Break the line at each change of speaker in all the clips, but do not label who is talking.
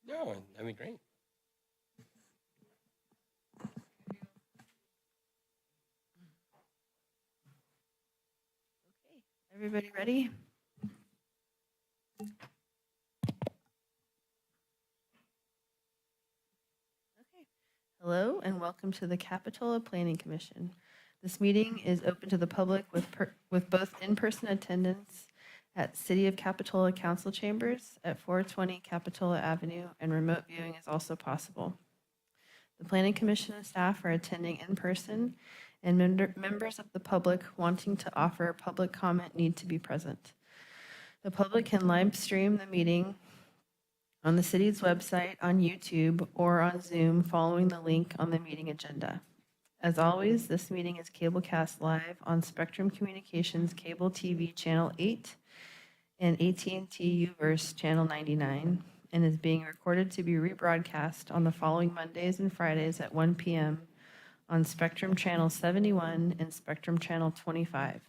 No, that'd be great.
Okay, everybody ready? Okay. Hello and welcome to the Capitola Planning Commission. This meeting is open to the public with both in-person attendance at City of Capitola Council Chambers at 420 Capitola Avenue, and remote viewing is also possible. The Planning Commission and staff are attending in person, and members of the public wanting to offer public comment need to be present. The public can live stream the meeting on the city's website, on YouTube, or on Zoom following the link on the meeting agenda. As always, this meeting is cablecast live on Spectrum Communications Cable TV Channel 8 and AT&T Uverse Channel 99, and is being recorded to be rebroadcast on the following Mondays and Fridays at 1 p.m. on Spectrum Channel 71 and Spectrum Channel 25.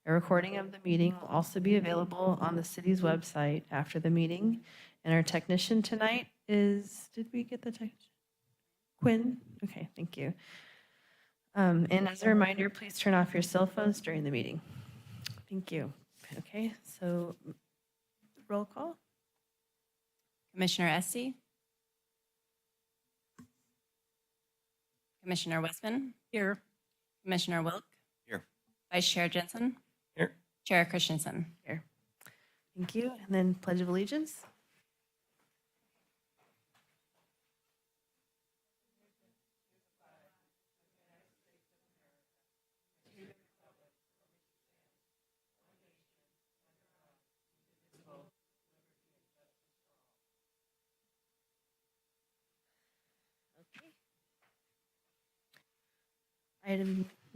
A recording of the meeting will also be available on the city's website after the meeting. And our technician tonight is, did we get the technician? Quinn? Okay, thank you. And as a reminder, please turn off your cell phones during the meeting. Thank you. Okay, so roll call.
Commissioner Esty? Commissioner Westman?
Here.
Commissioner Wilk?
Here.
Vice Chair Jensen?
Here.
Chair Christensen?
Here. Thank you. And then Pledge of Allegiance.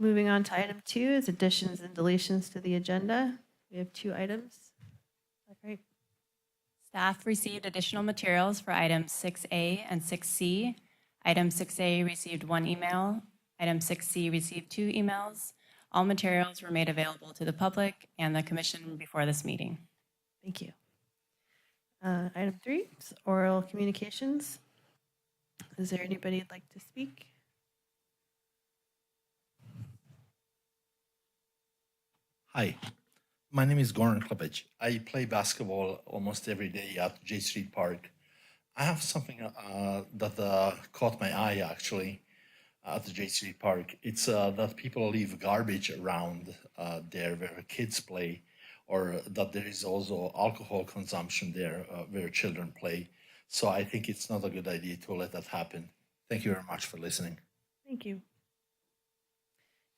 Moving on to item 2 is additions and deletions to the agenda. We have 2 items. Is that right?
Staff received additional materials for items 6A and 6C. Item 6A received 1 email. Item 6C received 2 emails. All materials were made available to the public and the commission before this meeting.
Thank you. Item 3 is oral communications. Is there anybody who'd like to speak?
Hi, my name is Goran Klepic. I play basketball almost every day at J Street Park. I have something that caught my eye actually at the J Street Park. It's that people leave garbage around there where kids play, or that there is also alcohol consumption there where children play. So I think it's not a good idea to let that happen. Thank you very much for listening.
Thank you.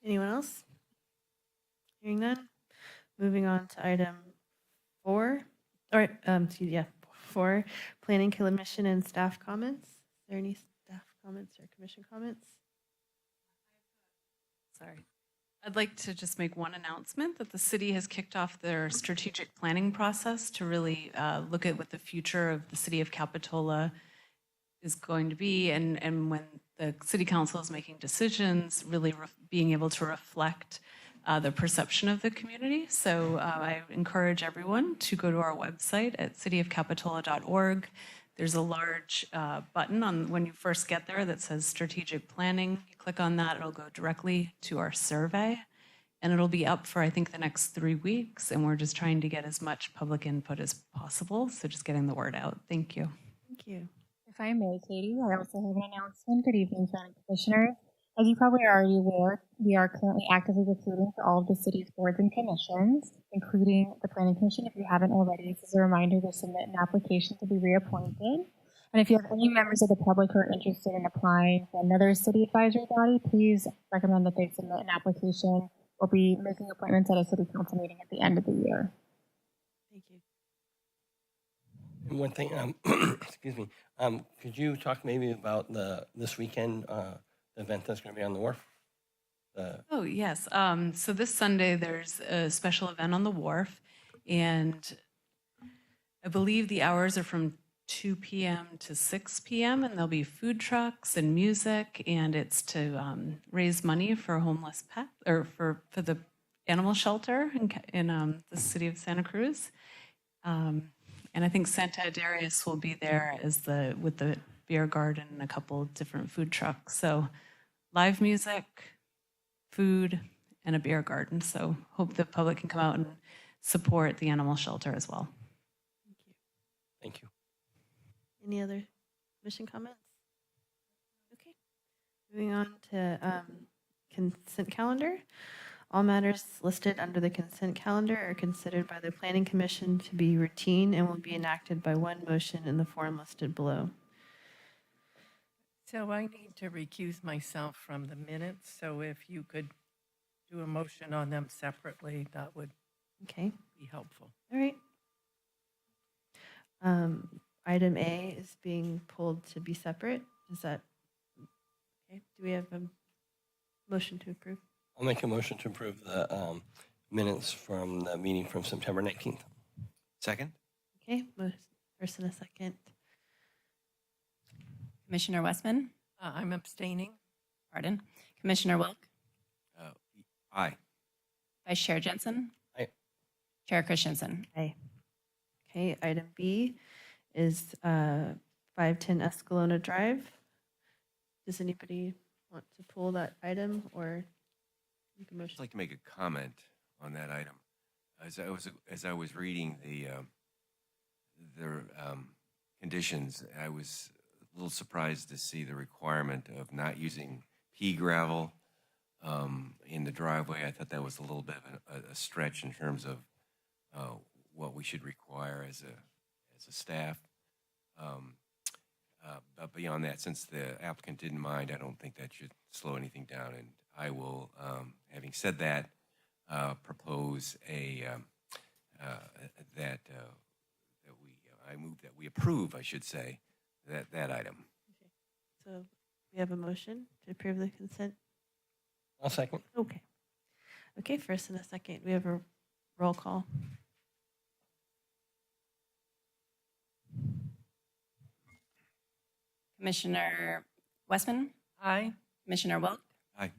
Anyone else? Hearing none. Moving on to item 4. All right, 4, Planning Commission and staff comments. Is there any staff comments or commission comments?
Sorry. I'd like to just make one announcement that the city has kicked off their strategic planning process to really look at what the future of the city of Capitola is going to be, and when the city council is making decisions, really being able to reflect the perception of the community. So I encourage everyone to go to our website at cityofcapitola.org. There's a large button on when you first get there that says strategic planning. You click on that, it'll go directly to our survey, and it'll be up for, I think, the next 3 weeks. And we're just trying to get as much public input as possible. So just getting the word out. Thank you.
Thank you.
If I may, Katie, I also have an announcement. Good evening, County Commissioners. As you probably are already aware, we are currently actively recruiting for all of the city's boards and commissions, including the Planning Commission. If you haven't already, this is a reminder to submit an application to be reappointed. And if you have any members of the public who are interested in applying for another city advisory body, please recommend that they submit an application. We'll be making appointments at a city council meeting at the end of the year.
Thank you.
And one thing, excuse me, could you talk maybe about this weekend event that's going to be on the wharf?
Oh, yes. So this Sunday, there's a special event on the wharf, and I believe the hours are from 2 p.m. to 6 p.m., and there'll be food trucks and music, and it's to raise money for homeless pet, or for the animal shelter in the city of Santa Cruz. And I think Santa Darius will be there with the beer garden and a couple different food trucks. So live music, food, and a beer garden. So hope the public can come out and support the animal shelter as well.
Thank you.
Any other commission comments? Okay. Moving on to consent calendar. All matters listed under the consent calendar are considered by the Planning Commission to be routine and will be enacted by one motion in the form listed below.
So I need to recuse myself from the minutes, so if you could do a motion on them separately, that would
Okay,
be helpful.
all right. Item A is being pulled to be separate. Is that okay? Do we have a motion to approve?
I'll make a motion to approve the minutes from the meeting from September 19th.
Second?
Okay, first and a second.
Commissioner Westman,
I'm abstaining.
pardon. Commissioner Wilk,
Aye.
Vice Chair Jensen.
Aye.
Chair Christensen.
Aye. Okay, item B is 510 Escalona Drive. Does anybody want to pull that item or make a
I'd
motion?
like to make a comment on that item. As I was reading the conditions, I was a little surprised to see the requirement of not using pea gravel in the driveway. I thought that was a little bit of a stretch in terms of what we should require as a staff. But beyond that, since the applicant didn't mind, I don't think that should slow anything down. And I will, having said that, propose I move that we approve, I should say, that item.
So we have a motion to approve the consent.
I'll second.
Okay. Okay, first and a second. We have a roll call.
Commissioner Westman,
Aye.
Commissioner Wilk,
Aye.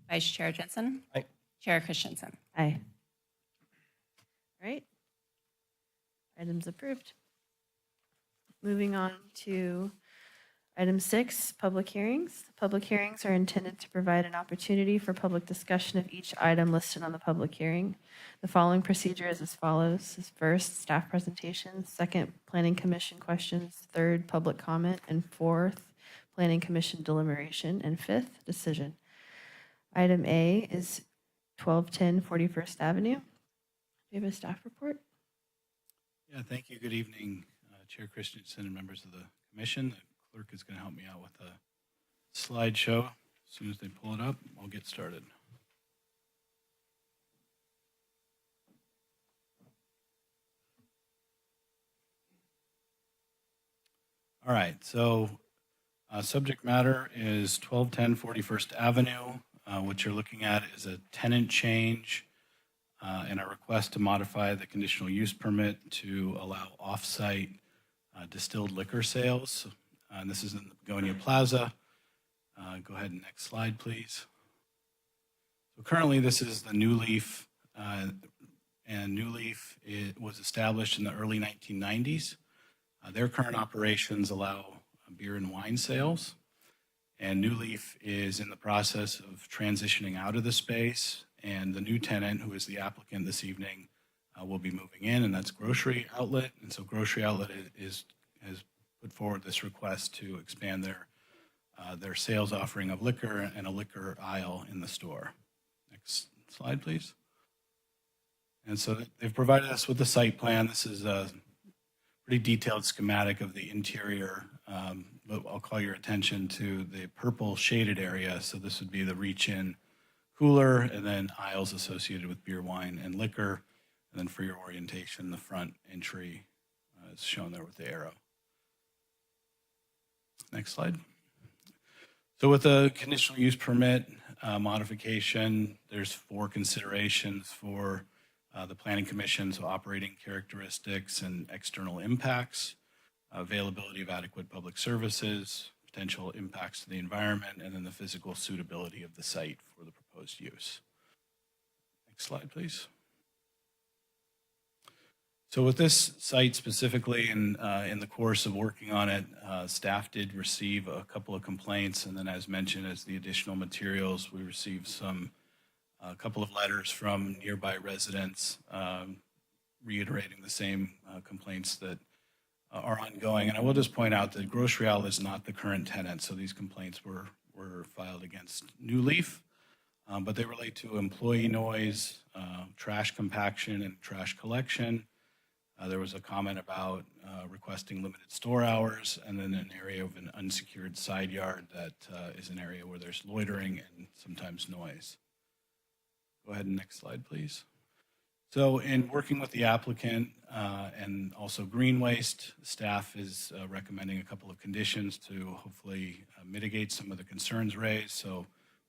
Vice Chair Jensen.
Aye.
Chair Christensen.
Aye. All right. Items approved. Moving on to item 6, public hearings. Public hearings are intended to provide an opportunity for public discussion of each item listed on the public hearing. The following procedure is as follows. Is first, staff presentations. Second, planning commission questions. Third, public comment. And fourth, planning commission deliberation. And fifth, decision. Item A is 1210 41st Avenue. Do you have a staff report?
Yeah, thank you. Good evening, Chair Christensen and members of the commission. The clerk is going to help me out with the slideshow. As soon as they pull it up, I'll get started. All right, so subject matter is 1210 41st Avenue. What you're looking at is a tenant change and a request to modify the conditional use permit to allow off-site distilled liquor sales. And this is in the Begonia Plaza. Go ahead and next slide, please. So currently, this is the New Leaf, and New Leaf was established in the early 1990s. Their current operations allow beer and wine sales, and New Leaf is in the process of transitioning out of the space, and the new tenant, who is the applicant this evening, will be moving in, and that's Grocery Outlet. And so Grocery Outlet has put forward this request to expand their sales offering of liquor and a liquor aisle in the store. Next slide, please. And so they've provided us with the site plan. This is a pretty detailed schematic of the interior, but I'll call your attention to the purple shaded area. So this would be the reach-in cooler, and then aisles associated with beer, wine, and liquor. And then for your orientation, the front entry is shown there with the arrow. Next slide. So with the conditional use permit modification, there's 4 considerations for the Planning Commission: so operating characteristics and external impacts, availability of adequate public services, potential impacts to the environment, and then the physical suitability of the site for the proposed use. Next slide, please. So with this site specifically, in the course of working on it, staff did receive a couple of complaints, and then as mentioned, as the additional materials, we received a couple of letters from nearby residents reiterating the same complaints that are ongoing. And I will just point out that Grocery Outlet is not the current tenant, so these complaints were filed against New Leaf, but they relate to employee noise, trash compaction, and trash collection. There was a comment about requesting limited store hours, and then an area of an unsecured side yard that is an area where there's loitering and sometimes noise. Go ahead and next slide, please. So in working with the applicant and also Green Waste, staff is recommending a couple of conditions to hopefully mitigate some of the concerns raised. So,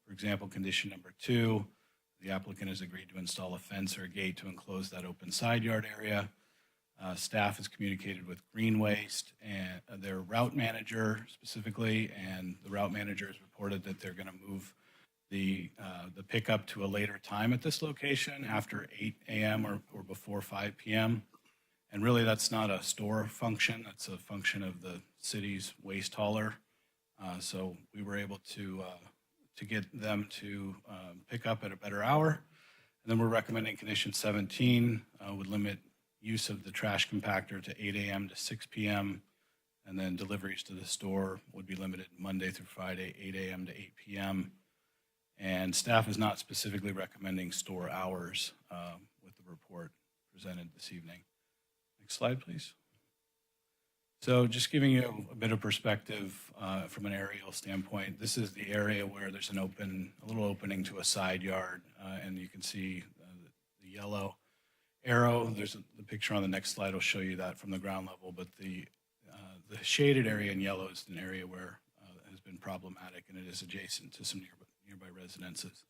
for example, condition number 2, the applicant has agreed to install a fence or a gate to enclose that open side yard area. Staff has communicated with Green Waste and their route manager specifically, and the route manager has reported that they're going to move the pickup to a later time at this location after 8 a.m. or before 5 p.m. And really, that's not a store function. That's a function of the city's waste hauler. So we were able to get them to pick up at a better hour. And then we're recommending condition 17 would limit use of the trash compactor to 8 a.m. to 6 p.m. And then deliveries to the store would be limited Monday through Friday, 8 a.m. to 8 p.m. And staff is not specifically recommending store hours with the report presented this evening. Next slide, please. So just giving you a bit of perspective from an aerial standpoint, this is the area where there's a little opening to a side yard, and you can see the yellow arrow. The picture on the next slide will show you that from the ground level, but the shaded area in yellow is an area where it has been problematic, and it is adjacent to some nearby residences.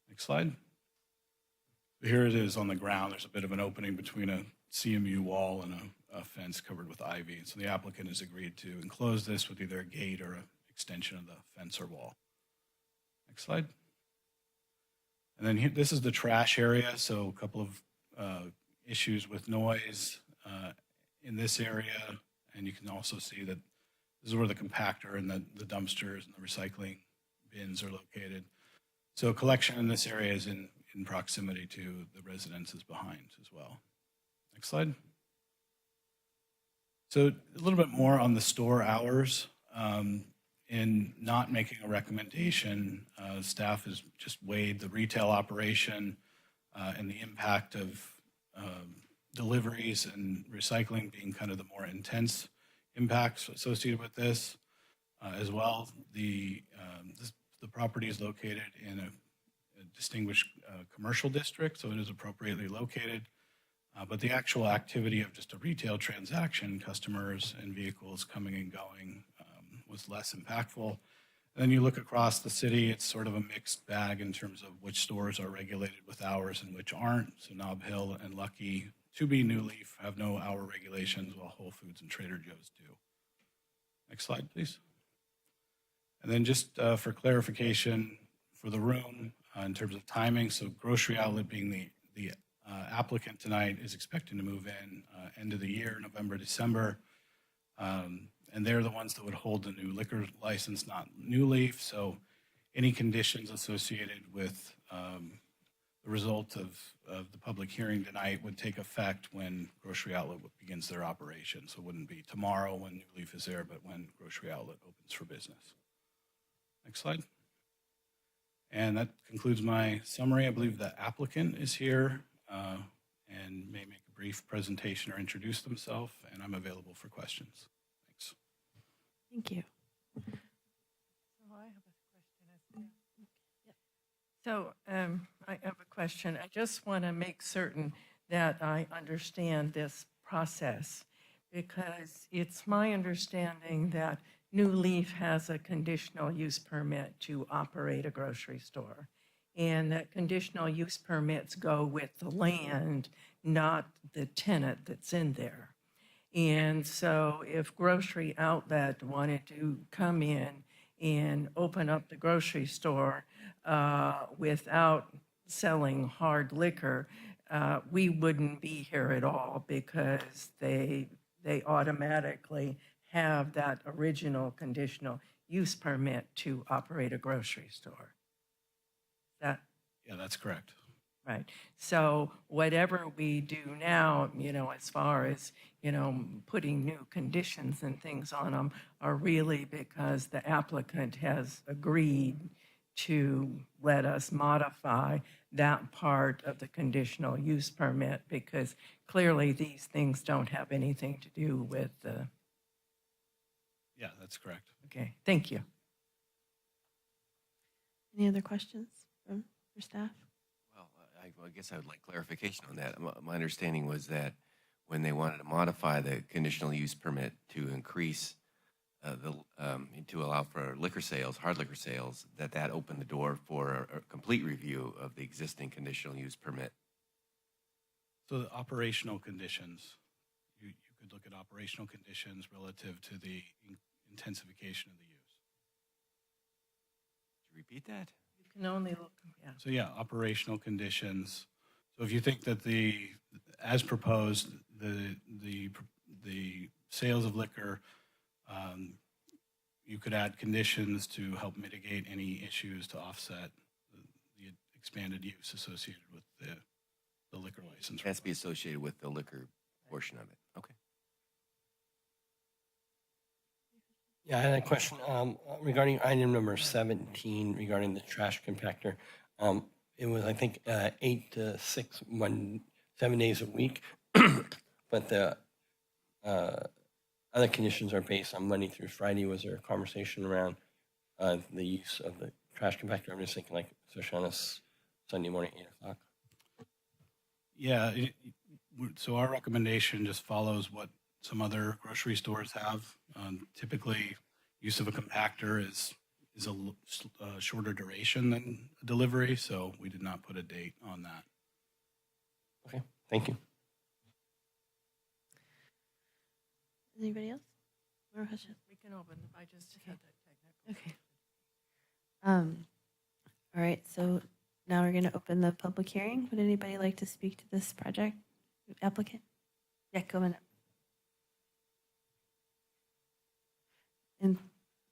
Next slide. Here it is on the ground. There's a bit of an opening between a CMU wall and a fence covered with ivy. So the applicant has agreed to enclose this with either a gate or an extension of the fence or wall. Next slide. And then this is the trash area. So a couple of issues with noise in this area. And you can also see that this is where the compactor and the dumpsters and the recycling bins are located. So collection in this area is in proximity to the residences behind as well. Next slide. So a little bit more on the store hours. In not making a recommendation, staff has just weighed the retail operation and the impact of deliveries and recycling being kind of the more intense impacts associated with this. As well, the property is located in a distinguished commercial district, so it is appropriately located. But the actual activity of just a retail transaction, customers and vehicles coming and going, was less impactful. And then you look across the city, it's sort of a mixed bag in terms of which stores are regulated with hours and which aren't. So Nob Hill and Lucky, to be New Leaf, have no hour regulations, while Whole Foods and Trader Joe's do. Next slide, please. And then just for clarification for the room in terms of timing, so Grocery Outlet being the applicant tonight is expecting to move in end of the year, November, December. And they're the ones that would hold the new liquor license, not New Leaf. So any conditions associated with the result of the public hearing tonight would take effect when Grocery Outlet begins their operation. So it wouldn't be tomorrow when New Leaf is there, but when Grocery Outlet opens for business. Next slide. And that concludes my summary. I believe the applicant is here and may make a brief presentation or introduce themselves, and I'm available for questions. Thanks.
Thank you.
So I have a question. I just want to make certain that I understand this process, because it's my understanding that New Leaf has a conditional use permit to operate a grocery store, and that conditional use permits go with the land, not the tenant that's in there. And so if Grocery Outlet wanted to come in and open up the grocery store without selling hard liquor, we wouldn't be here at all because they automatically have that original conditional use permit to operate a grocery store. That
Yeah, that's correct.
right. So whatever we do now, as far as, putting new conditions and things on them are really because the applicant has agreed to let us modify that part of the conditional use permit because clearly these things don't have anything to do with the,
Yeah, that's correct.
okay, thank you.
Any other questions for staff?
Well, I guess I would like clarification on that. My understanding was that when they wanted to modify the conditional use permit to increase to allow for liquor sales, hard liquor sales, that opened the door for a complete review of the existing conditional use permit.
So the operational conditions, you could look at operational conditions relative to the intensification of the use.
Could you repeat that?
You can only look, yeah.
So yeah, operational conditions. So if you think that as proposed, the sales of liquor, you could add conditions to help mitigate any issues to offset the expanded use associated with the liquor license.
It has to be associated with the liquor portion of it. Okay.
Yeah, I had a question regarding item number 17 regarding the trash compactor. It was, I think, 8 to 6, 7 days a week, but the other conditions are based on Monday through Friday. Was there a conversation around the use of the trash compactor? I'm just thinking, like, especially on a Sunday morning, 8 o'clock.
Yeah, so our recommendation just follows what some other grocery stores have. Typically, use of a compactor is a shorter duration than a delivery, so we did not put a date on that.
Okay, thank you.
Anybody else? More questions?
We can open, I just had that technical.
Okay. All right, so now we're going to open the public hearing. Would anybody like to speak to this project applicant? Yeah, go on up. And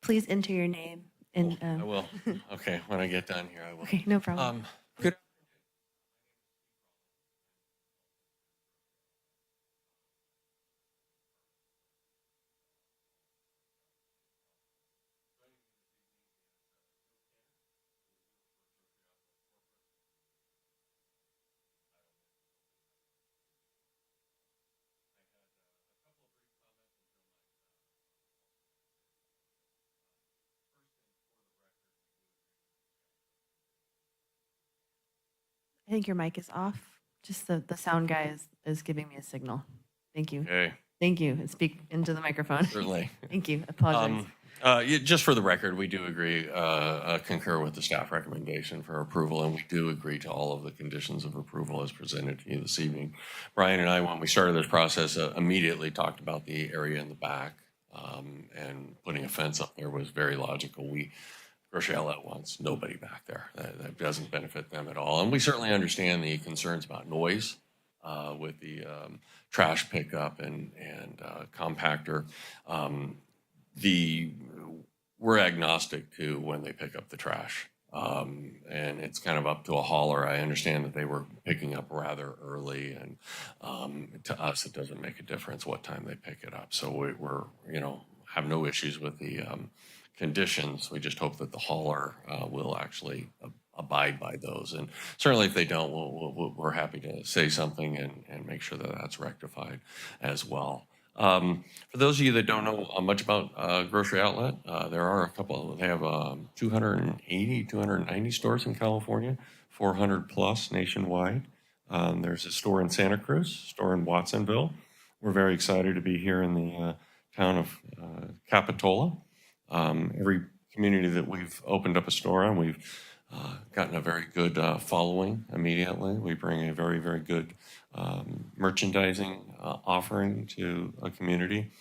please enter your name. And,
I will. Okay, when I get done here, I will.
okay, no problem.
Good.
I think your mic is off. Just the sound guy is giving me a signal. Thank you.
Okay,
Thank you. And speak into the microphone.
certainly.
Thank you. Apologize.
Just for the record, we do agree, concur with the staff recommendation for approval, and we do agree to all of the conditions of approval as presented to you this evening. Brian and I, when we started this process, immediately talked about the area in the back, and putting a fence up there was very logical. Grocery outlet wants nobody back there. That doesn't benefit them at all. And we certainly understand the concerns about noise with the trash pickup and compactor. We're agnostic to when they pick up the trash. And it's kind of up to a hauler. I understand that they were picking up rather early, and to us, it doesn't make a difference what time they pick it up. So we're have no issues with the conditions. We just hope that the hauler will actually abide by those. And certainly if they don't, we're happy to say something and make sure that that's rectified as well. For those of you that don't know much about Grocery Outlet, there are a couple. They have 280, 290 stores in California, 400 plus nationwide. There's a store in Santa Cruz, store in Watsonville. We're very excited to be here in the town of Capitola. Every community that we've opened up a store in, we've gotten a very good following immediately. We bring a very, very good merchandising offering to a community.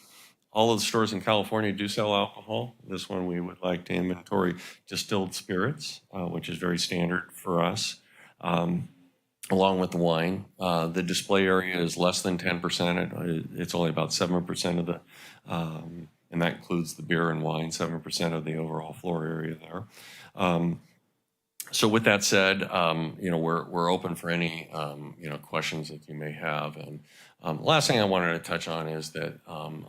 All of the stores in California do sell alcohol. This one we would like to inventory distilled spirits, which is very standard for us. along with the wine. The display area is less than 10%. It's only about 7% of the, and that includes the beer and wine, 7% of the overall floor area there. So with that said, we're open for any, questions that you may have. And last thing I wanted to touch on is that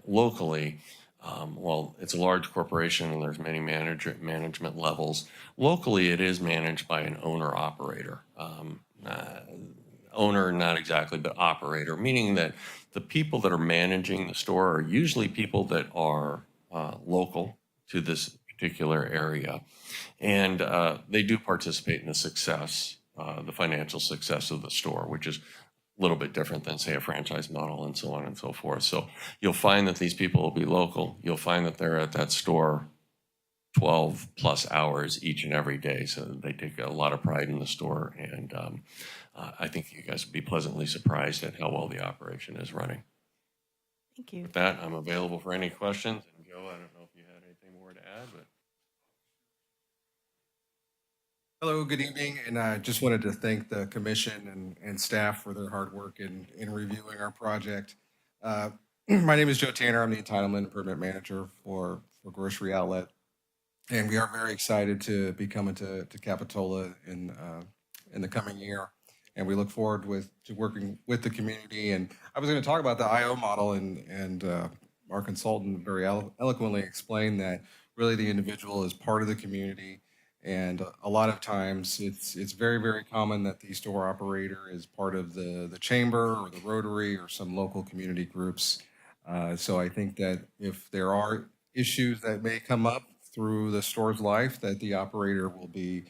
locally, well, it's a large corporation and there's many management levels. Locally, it is managed by an owner-operator. Owner, not exactly, but operator, meaning that the people that are managing the store are usually people that are local to this particular area. And they do participate in the success, the financial success of the store, which is a little bit different than, say, a franchise model and so on and so forth. So you'll find that these people will be local. You'll find that they're at that store 12 plus hours each and every day. So they take a lot of pride in the store. And I think you guys would be pleasantly surprised at how well the operation is running.
Thank you.
With that, I'm available for any questions. And Joe, I don't know if you had anything more to add, but.
Hello, good evening, and I just wanted to thank the commission and staff for their hard work in reviewing our project. My name is Joe Tanner. I'm the entitlement and permit manager for Grocery Outlet, and we are very excited to be coming to Capitola in the coming year. And we look forward to working with the community. And I was going to talk about the IO model, and our consultant very eloquently explained that really the individual is part of the community. And a lot of times it's very, very common that the store operator is part of the chamber or the Rotary or some local community groups. So I think that if there are issues that may come up through the store's life, that the operator will be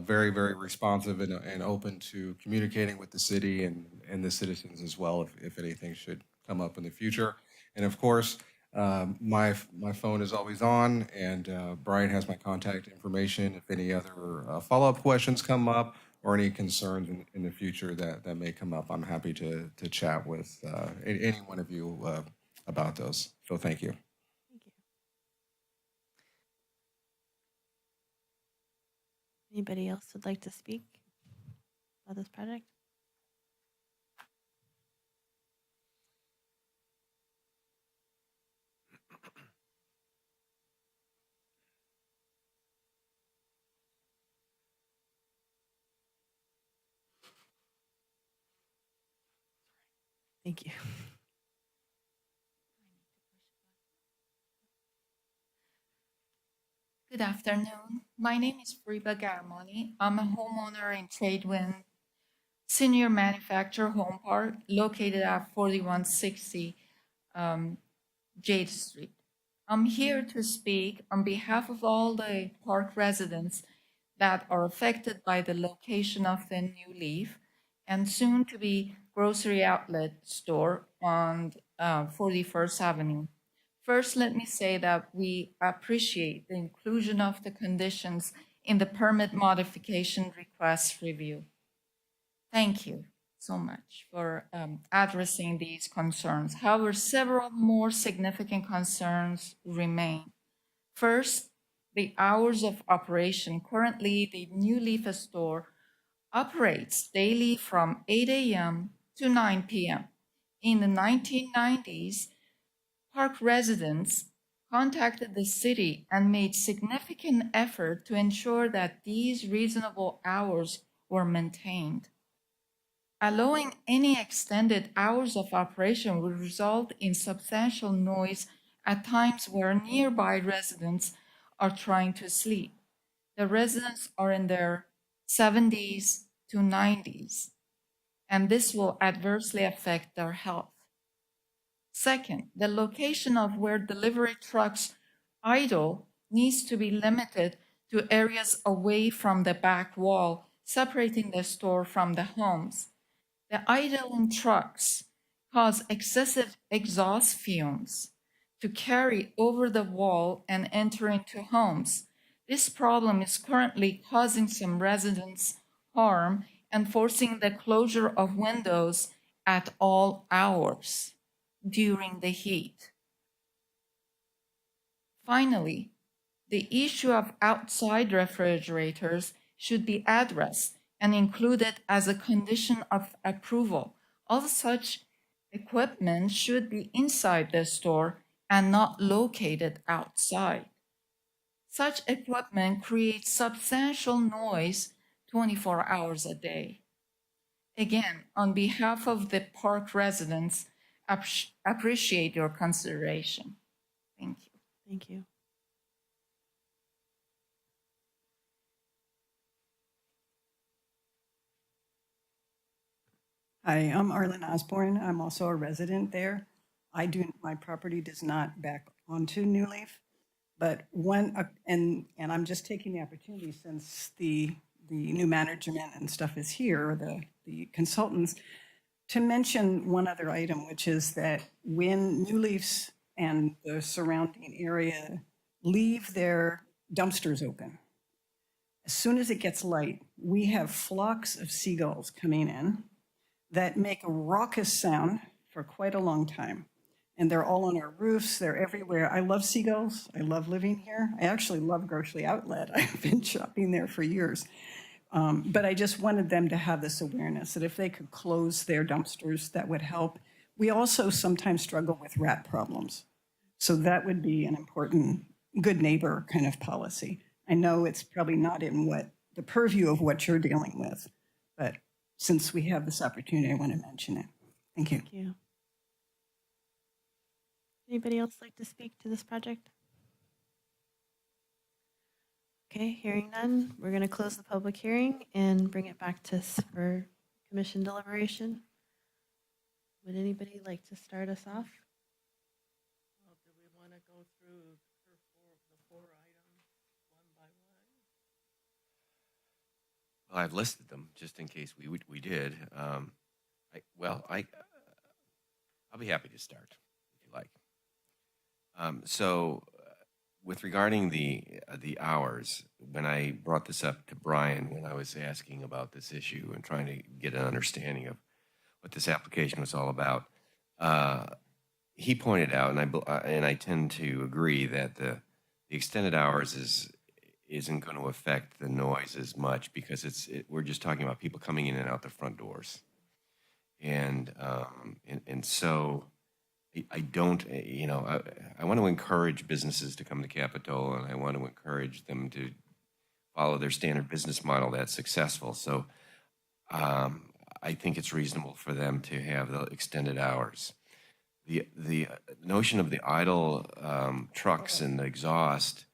very, very responsive and open to communicating with the city and the citizens as well if anything should come up in the future. And of course, my phone is always on, and Brian has my contact information if any other follow-up questions come up or any concerns in the future that may come up. I'm happy to chat with any one of you about those. So thank you.
Thank you. Anybody else would like to speak about this project? Thank you.
Good afternoon. My name is Friba Garamoni. I'm a homeowner in Tradewind Senior Manufacturer Home Park located at 4160 Jade Street. I'm here to speak on behalf of all the park residents that are affected by the location of the new Leaf and soon to be grocery outlet store on 41st Avenue. First, let me say that we appreciate the inclusion of the conditions in the permit modification request review. Thank you so much for addressing these concerns. However, several more significant concerns remain. First, the hours of operation. Currently, the New Leaf store operates daily from 8 a.m. to 9 p.m. In the 1990s, park residents contacted the city and made significant effort to ensure that these reasonable hours were maintained. Allowing any extended hours of operation would result in substantial noise at times where nearby residents are trying to sleep. The residents are in their 70s to 90s, and this will adversely affect their health. Second, the location of where delivery trucks idle needs to be limited to areas away from the back wall, separating the store from the homes. The idling trucks cause excessive exhaust fumes to carry over the wall and enter into homes. This problem is currently causing some residents harm and forcing the closure of windows at all hours during the heat. Finally, the issue of outside refrigerators should be addressed and included as a condition of approval. All such equipment should be inside the store and not located outside. Such equipment creates substantial noise 24 hours a day. Again, on behalf of the park residents, appreciate your consideration. Thank you.
Thank you.
Hi, I'm Arlen Osborne. I'm also a resident there. My property does not back onto New Leaf, but and I'm just taking the opportunity since the new management and stuff is here, the consultants, to mention one other item, which is that when New Leafs and the surrounding area leave their dumpsters open, as soon as it gets light, we have flocks of seagulls coming in that make a raucous sound for quite a long time. And they're all on our roofs, they're everywhere. I love seagulls, I love living here. I actually love Grocery Outlet. I've been shopping there for years. But I just wanted them to have this awareness that if they could close their dumpsters, that would help. We also sometimes struggle with rat problems. So that would be an important good neighbor kind of policy. I know it's probably not in the purview of what you're dealing with, but since we have this opportunity, I want to mention it. Thank you.
Thank you. Anybody else like to speak to this project? Okay, hearing none, we're going to close the public hearing and bring it back to us for commission deliberation. Would anybody like to start us off?
Well, do we want to go through the four items one by one?
Well, I've listed them just in case we did. I'll be happy to start if you like. With regarding the hours, when I brought this up to Brian, when I was asking about this issue and trying to get an understanding of what this application was all about, he pointed out, and I tend to agree that the extended hours isn't going to affect the noise as much because we're just talking about people coming in and out the front doors, and so. I don't, I want to encourage businesses to come to Capitola, and I want to encourage them to follow their standard business model that's successful. So I think it's reasonable for them to have the extended hours. The notion of the idle trucks and the exhaust,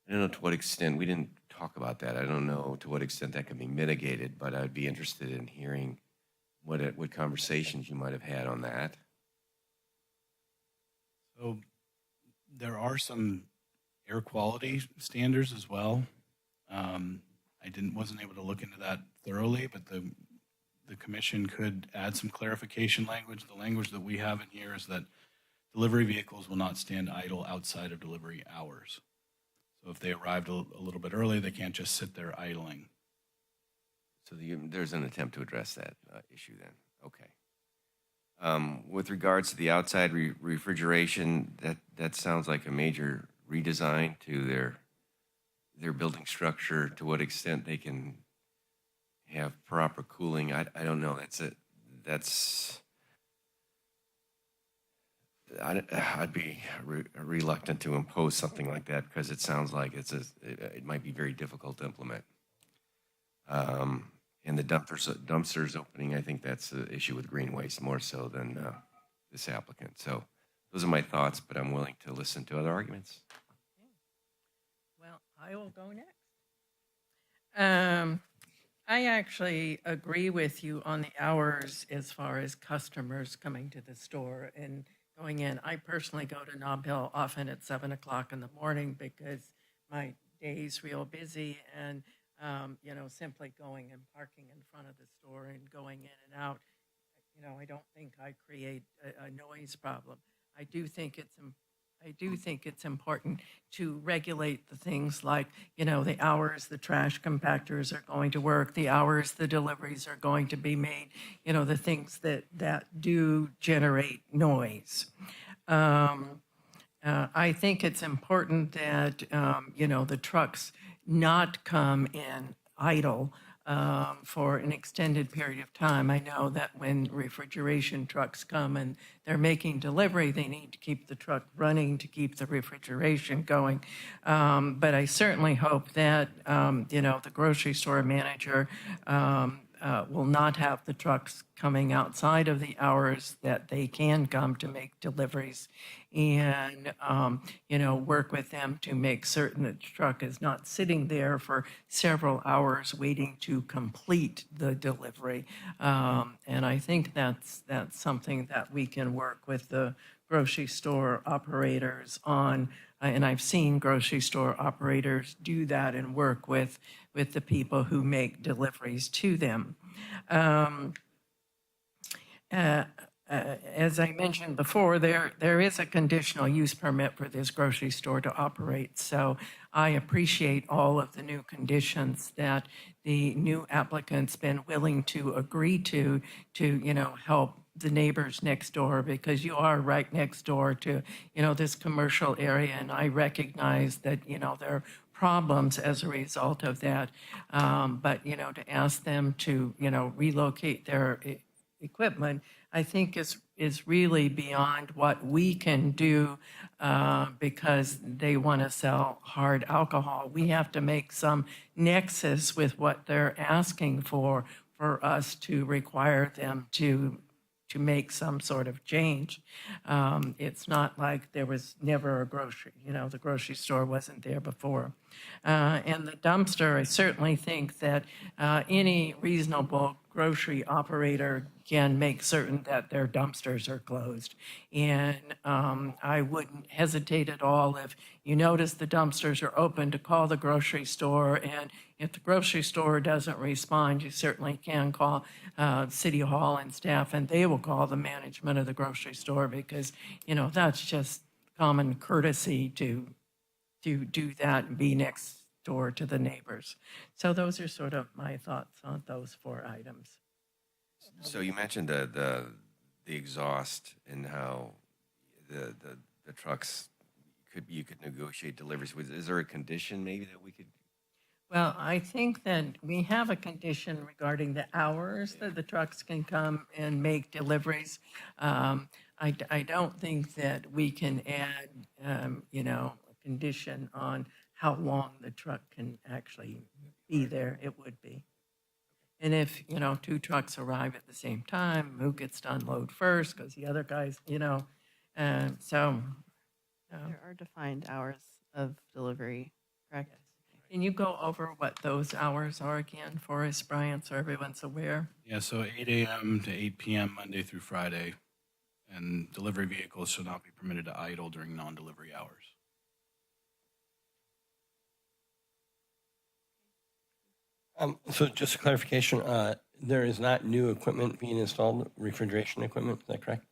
I don't know to what extent, we didn't talk about that. I don't know to what extent that can be mitigated, but I'd be interested in hearing what conversations you might have had on that.
So there are some air quality standards as well. Wasn't able to look into that thoroughly, but the commission could add some clarification language. The language that we have in here is that delivery vehicles will not stand idle outside of delivery hours. So if they arrived a little bit early, they can't just sit there idling.
So there's an attempt to address that issue then. Okay. With regards to the outside refrigeration, that sounds like a major redesign to their building structure. To what extent they can have proper cooling, I don't know. I'd be reluctant to impose something like that because it sounds like it might be very difficult to implement. And the dumpsters opening, I think that's an issue with green waste more so than this applicant. So those are my thoughts, but I'm willing to listen to other arguments.
Well, I will go next. I actually agree with you on the hours as far as customers coming to the store and going in. I personally go to Nob Hill often at 7 o'clock in the morning because my day's real busy, and simply going and parking in front of the store and going in and out, I don't think I create a noise problem. I do think it's important to regulate the things like, the hours the trash compactors are going to work, the hours the deliveries are going to be made, the things that do generate noise. I think it's important that, the trucks not come in idle for an extended period of time. I know that when refrigeration trucks come and they're making delivery, they need to keep the truck running to keep the refrigeration going. But I certainly hope that, the grocery store manager will not have the trucks coming outside of the hours that they can come to make deliveries, and, work with them to make certain that the truck is not sitting there for several hours waiting to complete the delivery. And I think that's something that we can work with the grocery store operators on. And I've seen grocery store operators do that and work with the people who make deliveries to them. As I mentioned before, there is a conditional use permit for this grocery store to operate. So I appreciate all of the new conditions that the new applicant's been willing to agree to help the neighbors next door, because you are right next door to, this commercial area. And I recognize that, there are problems as a result of that. But, to ask them to, relocate their equipment, I think is really beyond what we can do, because they want to sell hard alcohol. We have to make some nexus with what they're asking for us to require them to make some sort of change. It's not like there was never a grocery, the grocery store wasn't there before. And the dumpster, I certainly think that any reasonable grocery operator can make certain that their dumpsters are closed. And I wouldn't hesitate at all if you notice the dumpsters are open to call the grocery store. And if the grocery store doesn't respond, you certainly can call City Hall and staff, and they will call the management of the grocery store, because, that's just common courtesy to do that and be next door to the neighbors. So those are sort of my thoughts on those 4 items.
So you mentioned the exhaust and how the trucks you could negotiate deliveries with. Is there a condition maybe that we could?
Well, I think that we have a condition regarding the hours that the trucks can come and make deliveries. I don't think that we can add, a condition on how long the truck can actually be there. It would be. And if, 2 trucks arrive at the same time, who gets to unload first? Because the other guys, so.
There are defined hours of delivery, correct?
Can you go over what those hours are again for us, Brian, so everyone's aware?
Yeah, so 8 a.m. to 8 p.m. Monday through Friday, and delivery vehicles shall not be permitted to idle during non-delivery hours.
So just a clarification, there is not new equipment being installed, refrigeration equipment, is that correct?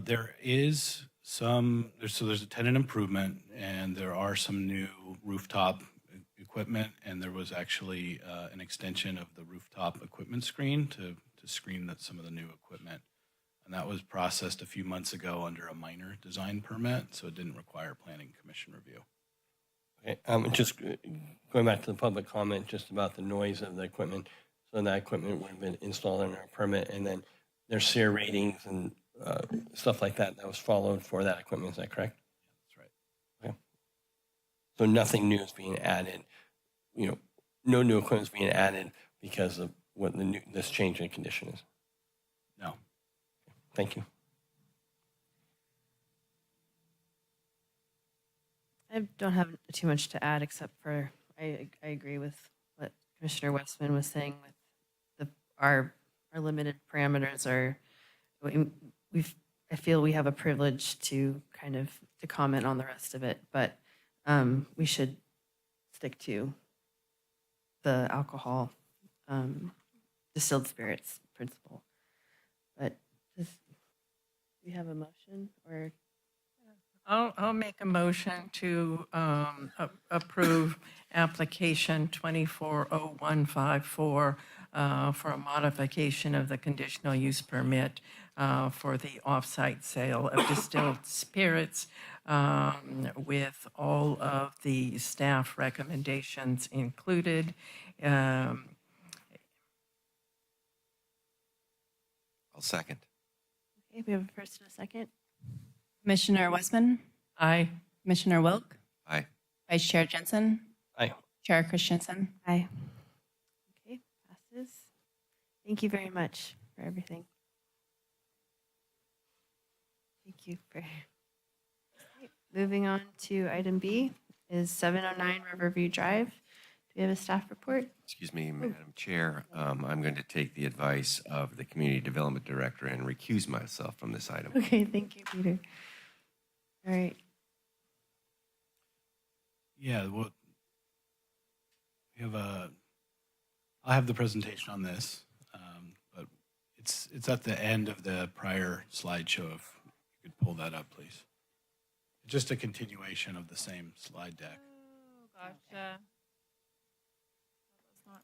There is there's a tenant improvement, and there are some new rooftop equipment, and there was actually an extension of the rooftop equipment screen to screen some of the new equipment. And that was processed a few months ago under a minor design permit, so it didn't require planning commission review.
Okay, just going back to the public comment just about the noise of the equipment. So that equipment would have been installed in our permit, and then there's SEER ratings and stuff like that was followed for that equipment. Is that correct?
That's right.
Okay. So nothing new is being added. No new equipment is being added because of what this change in condition is.
No.
Thank you.
I don't have too much to add, except for I agree with what Commissioner Westman was saying with our limited parameters are, I feel we have a privilege to kind of to comment on the rest of it, but we should stick to the alcohol, distilled spirits principle. But do you have a motion or?
I'll make a motion to approve application 240154 for a modification of the conditional use permit for the off-site sale of distilled spirits, with all of the staff recommendations included, Um,
I'll second.
Okay, we have a first and a second.
Commissioner Westman,
Aye.
Commissioner Wilk,
Aye.
Vice Chair Jensen,
Aye.
Chair Christensen.
Aye. Okay, passes. Thank you very much for everything. Thank you for. Okay, moving on to item B is 709 Riverview Drive. Do we have a staff report?
Excuse me, Madam Chair. I'm going to take the advice of the Community Development Director and recuse myself from this item.
Okay, thank you, Peter. All right.
Yeah, well, I'll have the presentation on this, but it's at the end of the prior slideshow. If you could pull that up, please. Just a continuation of the same slide deck.
Oh, gotcha. That was not.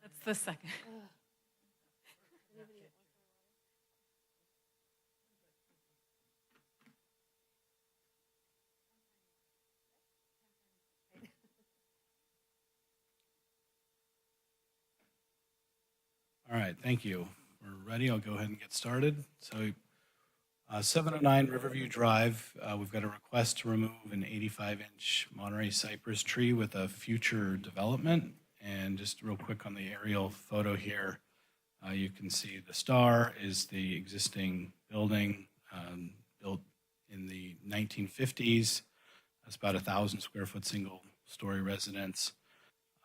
That's the second.
All right, thank you. We're ready. I'll go ahead and get started. So 709 Riverview Drive, we've got a request to remove an 85-inch Monterey cypress tree with a future development. And just real quick on the aerial photo here, you can see the star is the existing building built in the 1950s. It's about 1,000 square foot single story residence.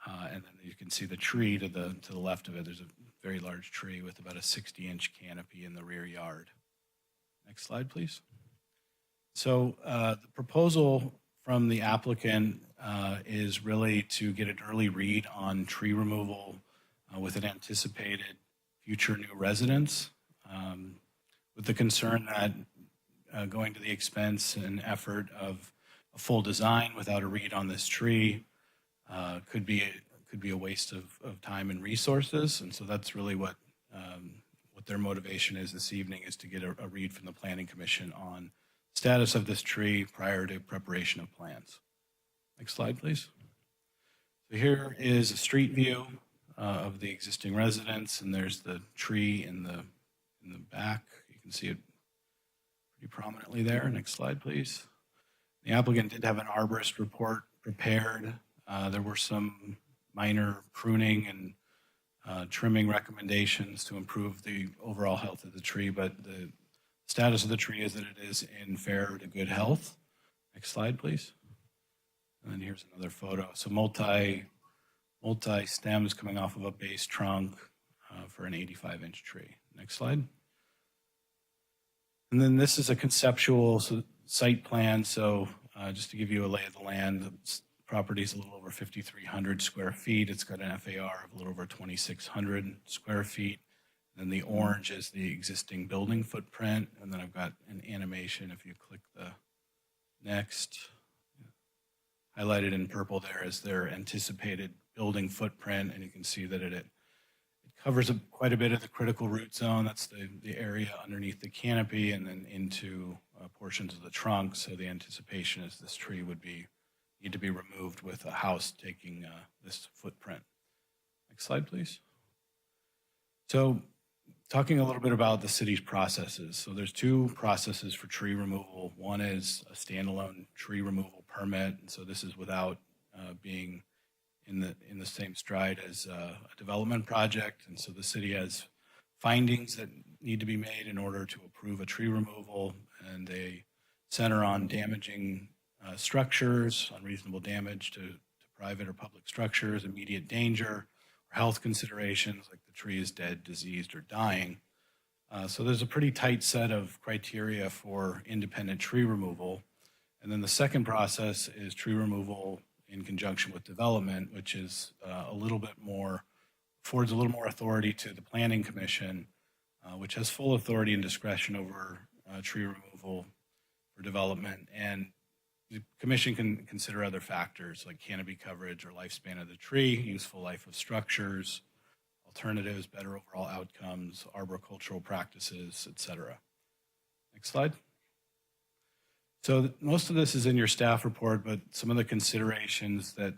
And then you can see the tree to the left of it. There's a very large tree with about a 60-inch canopy in the rear yard. Next slide, please. So the proposal from the applicant is really to get an early read on tree removal with an anticipated future new residence, with the concern that going to the expense and effort of a full design without a read on this tree could be a waste of time and resources. And so that's really what their motivation is this evening, is to get a read from the Planning Commission on status of this tree prior to preparation of plans. Next slide, please. So here is a street view of the existing residence, and there's the tree in the back. You can see it pretty prominently there. Next slide, please. The applicant did have an arborist report prepared. There were some minor pruning and trimming recommendations to improve the overall health of the tree, but the status of the tree is that it is in fair to good health. Next slide, please. And then here's another photo. So multi stems coming off of a base trunk for an 85-inch tree. Next slide. And then this is a conceptual site plan. So just to give you a lay of the land, the property is a little over 5,300 square feet. It's got an FAR of a little over 2,600 square feet. Then the orange is the existing building footprint. And then I've got an animation. If you click the next, highlighted in purple there is their anticipated building footprint. And you can see that it covers quite a bit of the critical root zone. That's the area underneath the canopy and then into portions of the trunk. So the anticipation is this tree would need to be removed with a house taking this footprint. Next slide, please. So talking a little bit about the city's processes. So there's two processes for tree removal. One is a standalone tree removal permit. And so this is without being in the same stride as a development project. And so the city has findings that need to be made in order to approve a tree removal, and they center on damaging structures, unreasonable damage to private or public structures, immediate danger, or health considerations like the tree is dead, diseased, or dying. So there's a pretty tight set of criteria for independent tree removal. And then the second process is tree removal in conjunction with development, which is affords a little more authority to the Planning Commission, which has full authority and discretion over tree removal for development. And The commission can consider other factors like canopy coverage or lifespan of the tree, useful life of structures, alternatives, better overall outcomes, arboricultural practices, etc. Next slide. So most of this is in your staff report, but some of the considerations that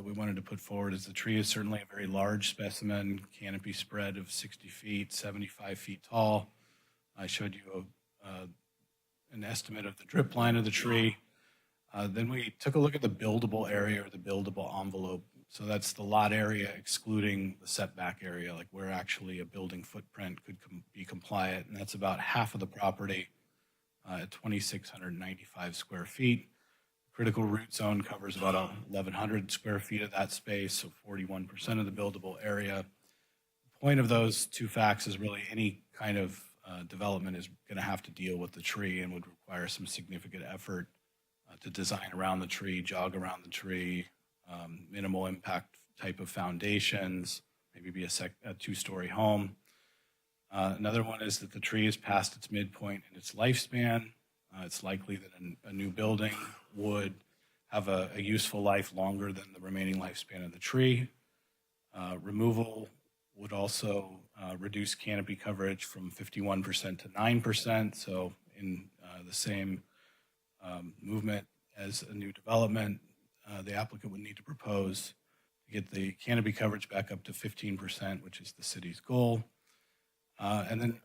we wanted to put forward is the tree is certainly a very large specimen, canopy spread of 60 feet, 75 feet tall. I showed you an estimate of the drip line of the tree. Then we took a look at the buildable area or the buildable envelope. So that's the lot area excluding the setback area, like where actually a building footprint could be compliant. And that's about half of the property at 2,695 square feet. Critical root zone covers about 1,100 square feet of that space, so 41% of the buildable area. The point of those two facts is really any kind of development is going to have to deal with the tree and would require some significant effort to design around the tree, jog around the tree, minimal impact type of foundations, maybe be a two-story home. Another one is that the tree is past its midpoint in its lifespan. It's likely that a new building would have a useful life longer than the remaining lifespan of the tree. Removal would also reduce canopy coverage from 51% to 9%. So in the same movement as a new development, the applicant would need to propose to get the canopy coverage back up to 15%, which is the city's goal. And then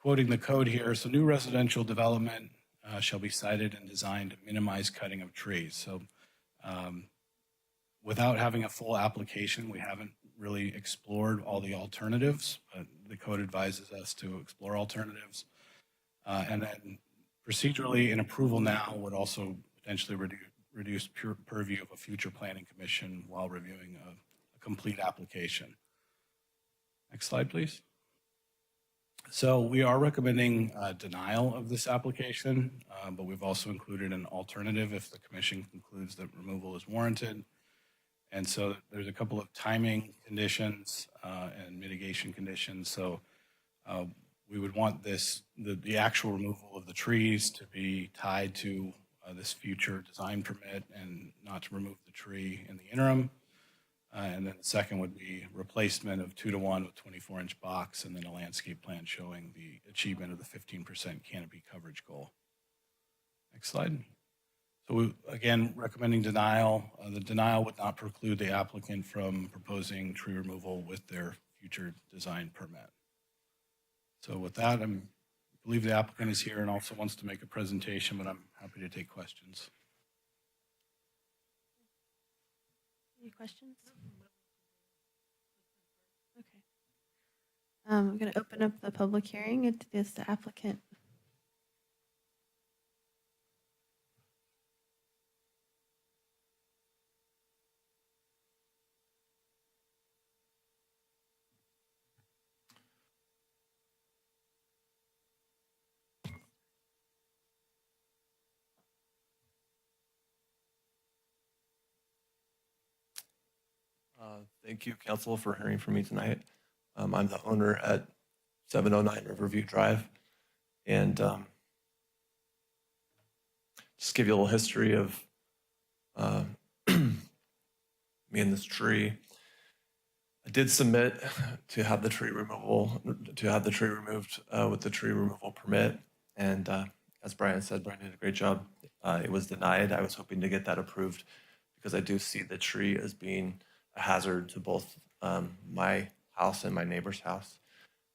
quoting the code here, so new residential development shall be sited and designed to minimize cutting of trees. So without having a full application, we haven't really explored all the alternatives, but the code advises us to explore alternatives. And then procedurally, an approval now would also potentially reduce purview of a future planning commission while reviewing a complete application. Next slide, please. So we are recommending denial of this application, but we've also included an alternative if the commission concludes that removal is warranted. And so there's a couple of timing conditions and mitigation conditions. So we would want the actual removal of the trees to be tied to this future design permit and not to remove the tree in the interim. And then the second would be replacement of 2-to-1 with 24-inch box, and then a landscape plan showing the achievement of the 15% canopy coverage goal. Next slide. So again, recommending denial. The denial would not preclude the applicant from proposing tree removal with their future design permit. So with that, I believe the applicant is here and also wants to make a presentation, but I'm happy to take questions.
Any questions? Okay. I'm going to open up the public hearing. It is the applicant.
Thank you, Council, for hearing from me tonight. I'm the owner at 709 Riverview Drive. And just give you a little history of me and this tree. I did submit to have the tree removed with the tree removal permit. And as Brian said, Brian did a great job. It was denied. I was hoping to get that approved because I do see the tree as being a hazard to both my house and my neighbor's house.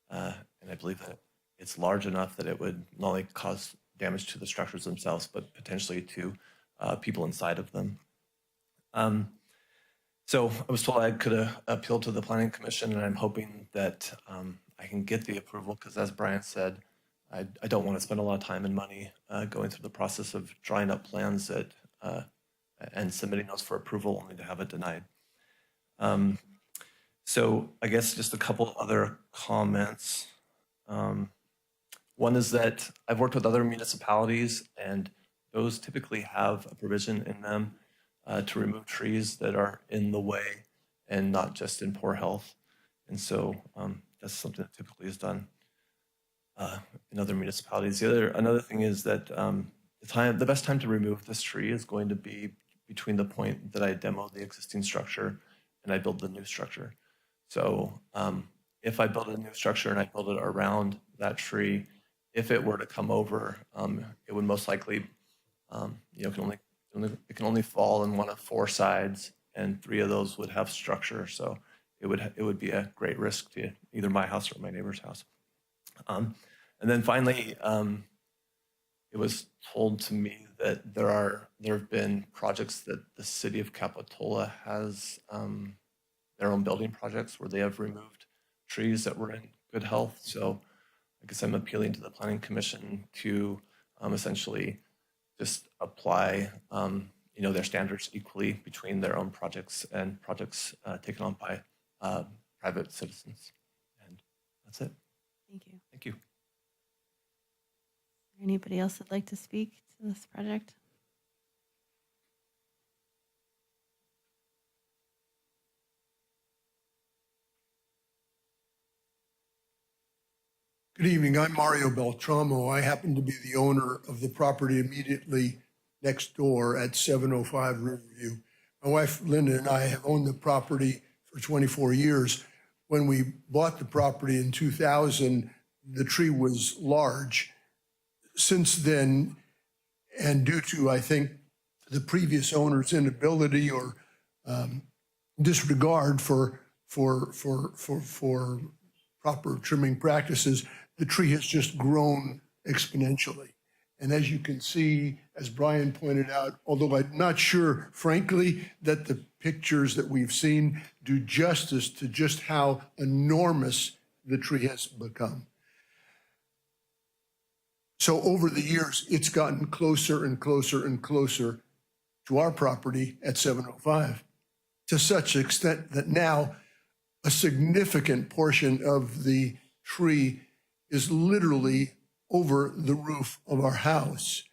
And I believe that it's large enough that it would not only cause damage to the structures themselves, but potentially to people inside of them. So I was told I could appeal to the Planning Commission, and I'm hoping that I can get the approval because, as Brian said, I don't want to spend a lot of time and money going through the process of drawing up plans and submitting those for approval only to have it denied. So I guess just a couple other comments. One is that I've worked with other municipalities, and those typically have a provision in them to remove trees that are in the way and not just in poor health. And so that's something that typically is done in other municipalities. Another thing is that the best time to remove this tree is going to be between the point that I demo the existing structure and I build the new structure. So if I build a new structure and I build it around that tree, if it were to come over, it would most likely, it can only fall in one of 4 sides, and 3 of those would have structure. So it would be a great risk to either my house or my neighbor's house. And then finally, it was told to me that there have been projects that the city of Capitola has their own building projects where they have removed trees that were in good health. So I guess I'm appealing to the Planning Commission to essentially just apply their standards equally between their own projects and projects taken on by private citizens. And that's it.
Thank you.
Thank you.
Anybody else that'd like to speak to this project?
Good evening. I'm Mario Beltramo. I happen to be the owner of the property immediately next door at 705 Riverview. My wife Linda and I have owned the property for 24 years. When we bought the property in 2000, the tree was large. Since then, and due to, I think, the previous owner's inability or disregard for proper trimming practices, the tree has just grown exponentially. And as you can see, as Brian pointed out, although I'm not sure, frankly, that the pictures that we've seen do justice to just how enormous the tree has become. So over the years, it's gotten closer and closer and closer to our property at 705, to such extent that now a significant portion of the tree is literally over the roof of our house.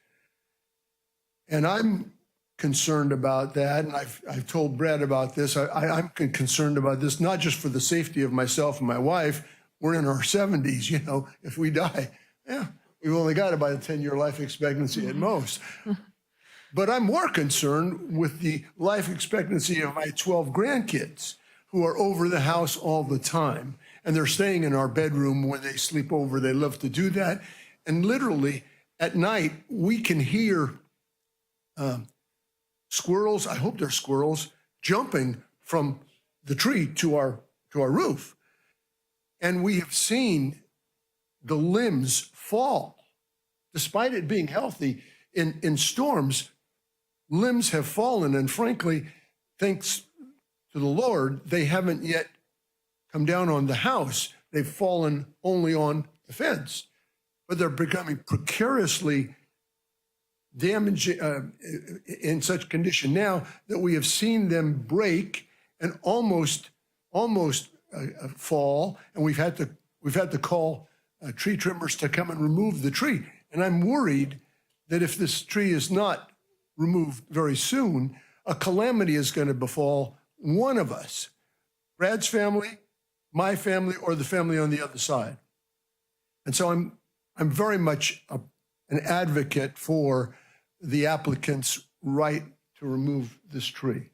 And I'm concerned about that, and I've told Brad about this. I'm concerned about this, not just for the safety of myself and my wife. We're in our 70s, if we die, we've only got about a 10-year life expectancy at most. But I'm more concerned with the life expectancy of my 12 grandkids who are over the house all the time. And they're staying in our bedroom when they sleep over. They love to do that. And literally at night, we can hear squirrels, I hope they're squirrels, jumping from the tree to our roof. And we have seen the limbs fall. Despite it being healthy, in storms, limbs have fallen. And frankly, thanks to the Lord, they haven't yet come down on the house. They've fallen only on the fence. But they're becoming precariously damaged in such condition now that we have seen them break and almost fall. And we've had to call tree trimmers to come and remove the tree. And I'm worried that if this tree is not removed very soon, a calamity is going to befall one of us, Brad's family, my family, or the family on the other side. And so I'm very much an advocate for the applicant's right to remove this tree.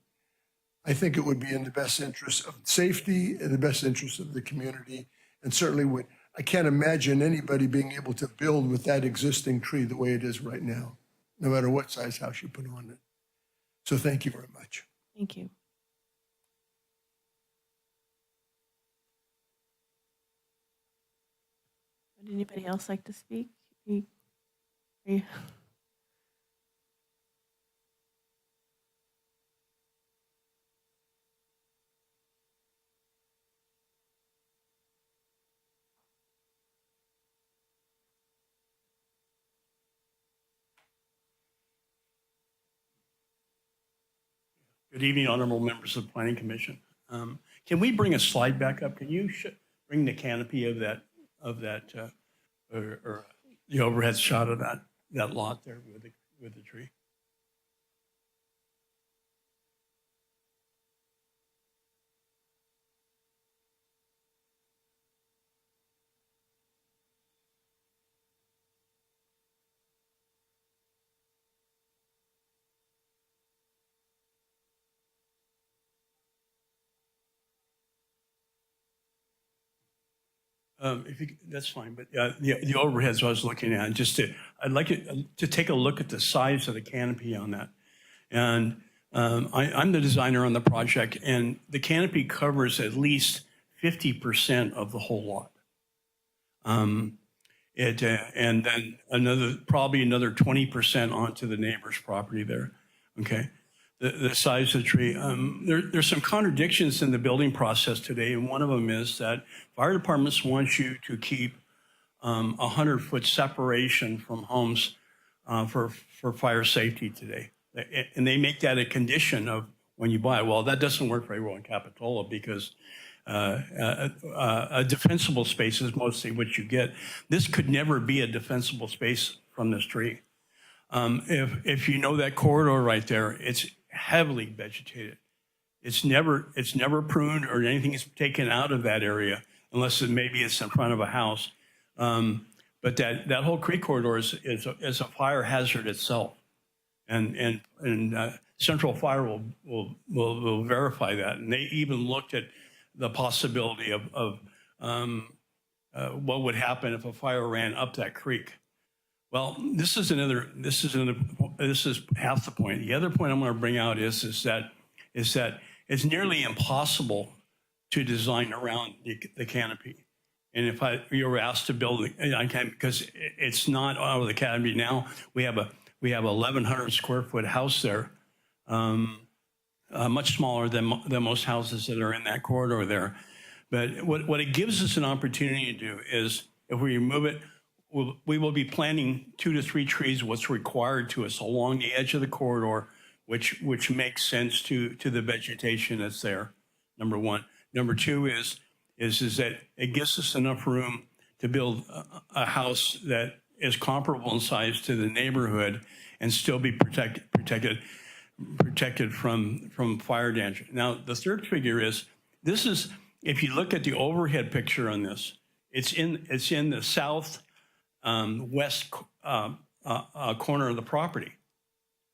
I think it would be in the best interest of safety, in the best interest of the community, and certainly I can't imagine anybody being able to build with that existing tree the way it is right now, no matter what size house you put on it. So thank you very much.
Thank you. Would anybody else like to speak?
Good evening, honorable members of the Planning Commission. Can we bring a slide back up? Can you bring the canopy of that or the overhead shot of that lot there with the tree? If you, that's fine, but the overheads I was looking at, I'd like it to take a look at the size of the canopy on that. And I'm the designer on the project, and the canopy covers at least 50% of the whole lot. And then probably another 20% onto the neighbor's property there. Okay. The size of the tree. There's some contradictions in the building process today, and one of them is that fire departments want you to keep 100-foot separation from homes for fire safety today. And they make that a condition of when you buy it. Well, that doesn't work very well in Capitola because a defensible space is mostly what you get. This could never be a defensible space from this tree. If you know that corridor right there, it's heavily vegetated. It's never pruned or anything is taken out of that area unless maybe it's in front of a house. But that whole creek corridor is a fire hazard itself, and Central Fire will verify that. And they even looked at the possibility of what would happen if a fire ran up that creek. Well, this is half the point. The other point I'm going to bring out is that it's nearly impossible to design around the canopy. And if you were asked to build, I can't, because it's not out of the canopy now. We have 1,100 square foot house there, much smaller than most houses that are in that corridor there. But what it gives us an opportunity to do is, if we remove it, we will be planting 2 to 3 trees, what's required to us along the edge of the corridor, which makes sense to the vegetation that's there, number one. Number two is that it gives us enough room to build a house that is comparable in size to the neighborhood and still be protected from fire danger. Now, the third figure is, if you look at the overhead picture on this, it's in the south west corner of the property.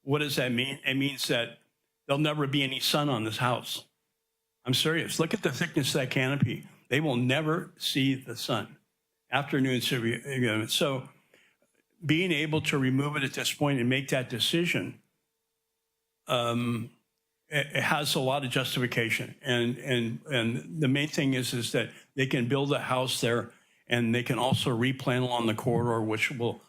What does that mean? It means that there'll never be any sun on this house. I'm serious. Look at the thickness of that canopy. They will never see the sun. Afternoon. So being able to remove it at this point and make that decision, it has a lot of justification. And the main thing is that they can build a house there, and they can also replant along the corridor, which will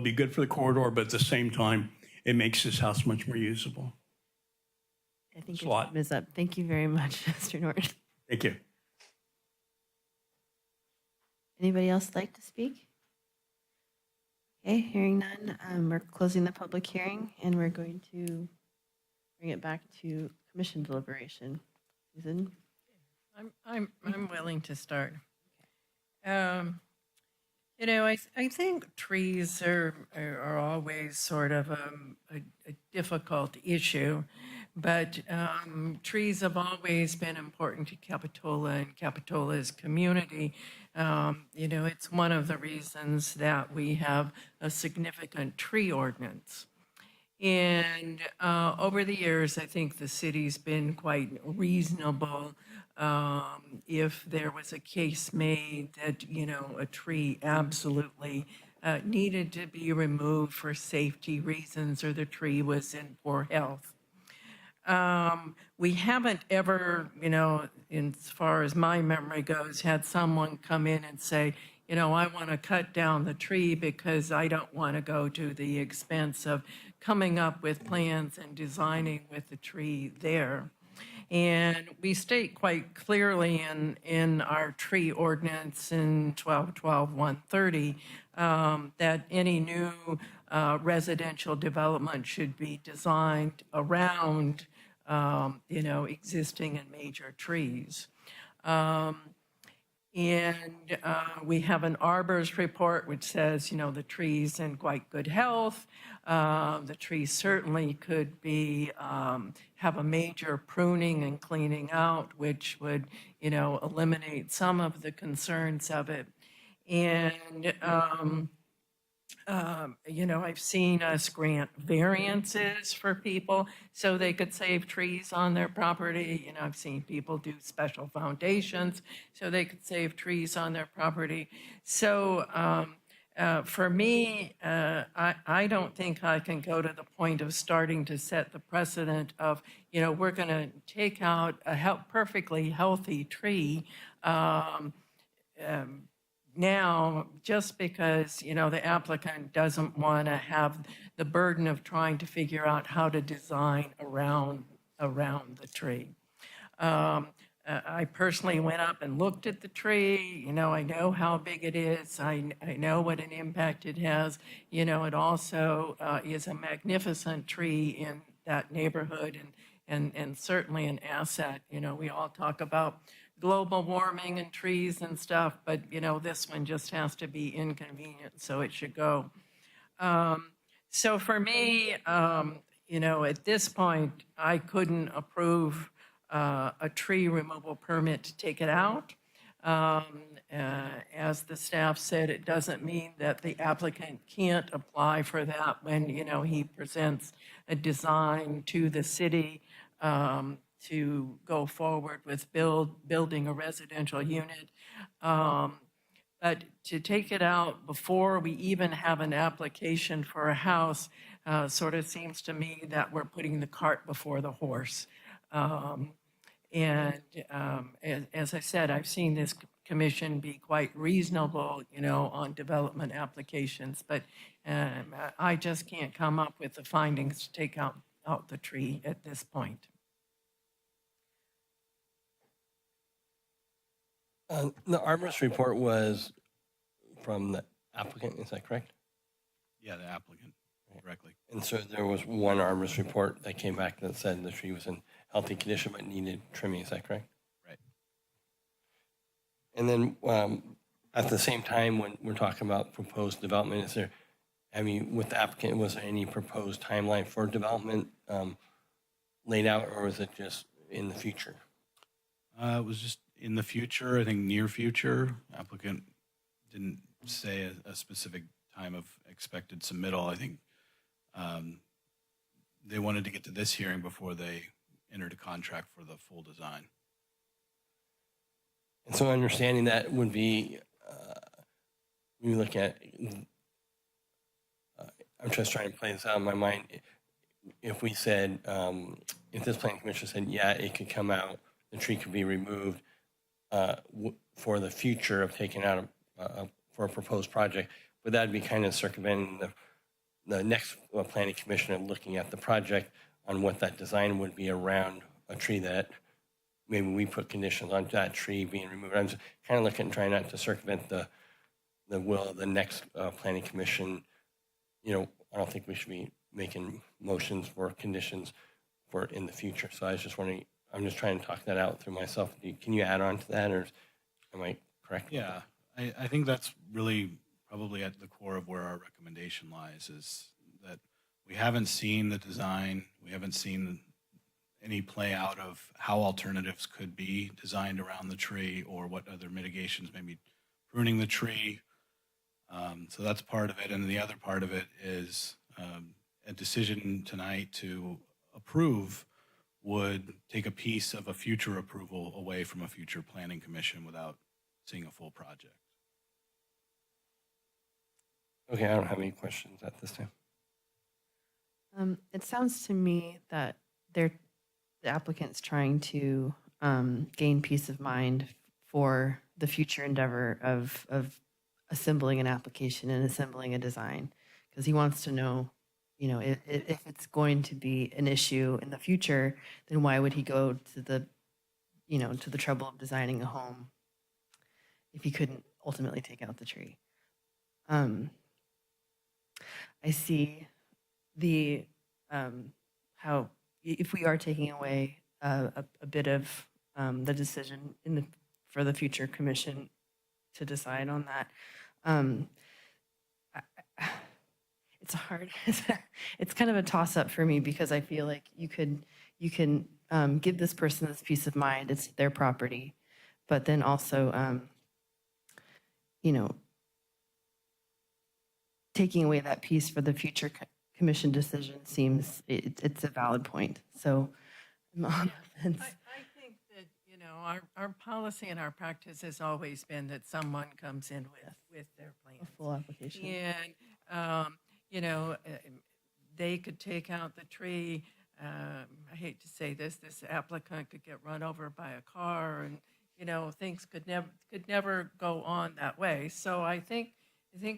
be good for the corridor, but at the same time, it makes this house much more usable.
I think your time is up. Thank you very much, Mr. Norton.
Thank you.
Anybody else like to speak? Okay, hearing none, we're closing the public hearing, and we're going to bring it back to commission deliberation. Susan?
I'm willing to start. I think trees are always sort of a difficult issue, but trees have always been important to Capitola and Capitola's community. It's one of the reasons that we have a significant tree ordinance. And over the years, I think the city's been quite reasonable. If there was a case made that, a tree absolutely needed to be removed for safety reasons, or the tree was in poor health. We haven't ever, as far as my memory goes, had someone come in and say, I want to cut down the tree because I don't want to go to the expense of coming up with plans and designing with the tree there. And we state quite clearly in our tree ordinance in 12-130 that any new residential development should be designed around, existing and major trees. And we have an arborist report which says, the tree's in quite good health. The tree certainly could be have a major pruning and cleaning out, which would, eliminate some of the concerns of it. And I've seen us grant variances for people so they could save trees on their property. I've seen people do special foundations so they could save trees on their property. So for me, I don't think I can go to the point of starting to set the precedent of, we're going to take out a perfectly healthy tree. Now, just because, the applicant doesn't want to have the burden of trying to figure out how to design around the tree. I personally went up and looked at the tree. I know how big it is. I know what an impact it has. It also is a magnificent tree in that neighborhood and certainly an asset. We all talk about global warming and trees and stuff, but this one just has to be inconvenient, so it should go. So for me, at this point, I couldn't approve a tree removal permit to take it out. As the staff said, it doesn't mean that the applicant can't apply for that when, he presents a design to the city to go forward with building a residential unit. But to take it out before we even have an application for a house sort of seems to me that we're putting the cart before the horse. As I said, I've seen this commission be quite reasonable, on development applications, but I just can't come up with the findings to take out the tree at this point.
The arborist report was from the applicant, is that correct?
Yeah, the applicant, directly.
And so there was one arborist report that came back that said the tree was in healthy condition but needed trimming, is that correct?
Right.
And then at the same time, when we're talking about proposed development, with the applicant, was there any proposed timeline for development laid out, or was it just in the future?
It was just in the future, I think near future. Applicant didn't say a specific time of expected submittal. I think they wanted to get to this hearing before they entered a contract for the full design.
And so understanding that would be, when you look at, I'm just trying to play this out in my mind. If we said, if this planning commission said, yeah, it could come out, the tree could be removed for the future of taking out for a proposed project, would that be kind of circumventing the next planning commission and looking at the project on what that design would be around a tree that maybe we put conditions on that tree being removed? I'm just kind of looking, trying not to circumvent the will of the next planning commission. I don't think we should be making motions for conditions for in the future. So I was just wondering, I'm just trying to talk that out through myself. Can you add on to that, or am I correct?
Yeah, I think that's really probably at the core of where our recommendation lies, is that we haven't seen the design, we haven't seen any play out of how alternatives could be designed around the tree, or what other mitigations, maybe pruning the tree. So that's part of it. And the other part of it is a decision tonight to approve would take a piece of a future approval away from a future planning commission without seeing a full project.
Okay, I don't have any questions at this time.
It sounds to me that the applicant's trying to gain peace of mind for the future endeavor of assembling an application and assembling a design, because he wants to know, if it's going to be an issue in the future, then why would he go to the trouble of designing a home if he couldn't ultimately take out the tree? I see the how if we are taking away a bit of the decision for the future commission to decide on that, it's hard. It's kind of a toss up for me, because I feel like you can give this person this peace of mind. It's their property, but then also taking away that piece for the future commission decision seems, it's a valid point. So I'm on the fence.
I think that, our policy and our practice has always been that someone comes in with their
A
plans.
full application.
And, they could take out the tree. I hate to say this applicant could get run over by a car and, things could never go on that way. So I think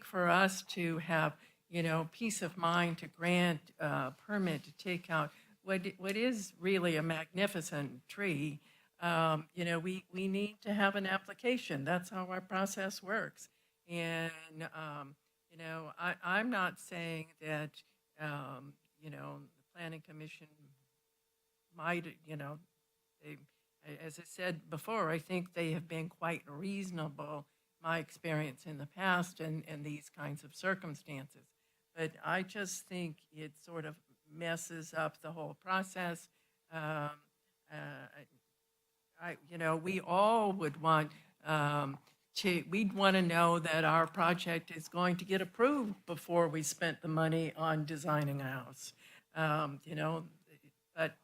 for us to have, peace of mind to grant a permit to take out what is really a magnificent tree, we need to have an application. That's how our process works. And, I'm not saying that, the Planning Commission might, as I said before, I think they have been quite reasonable, my experience in the past and these kinds of circumstances. But I just think it sort of messes up the whole process. We all would want we'd want to know that our project is going to get approved before we spent the money on designing a house. But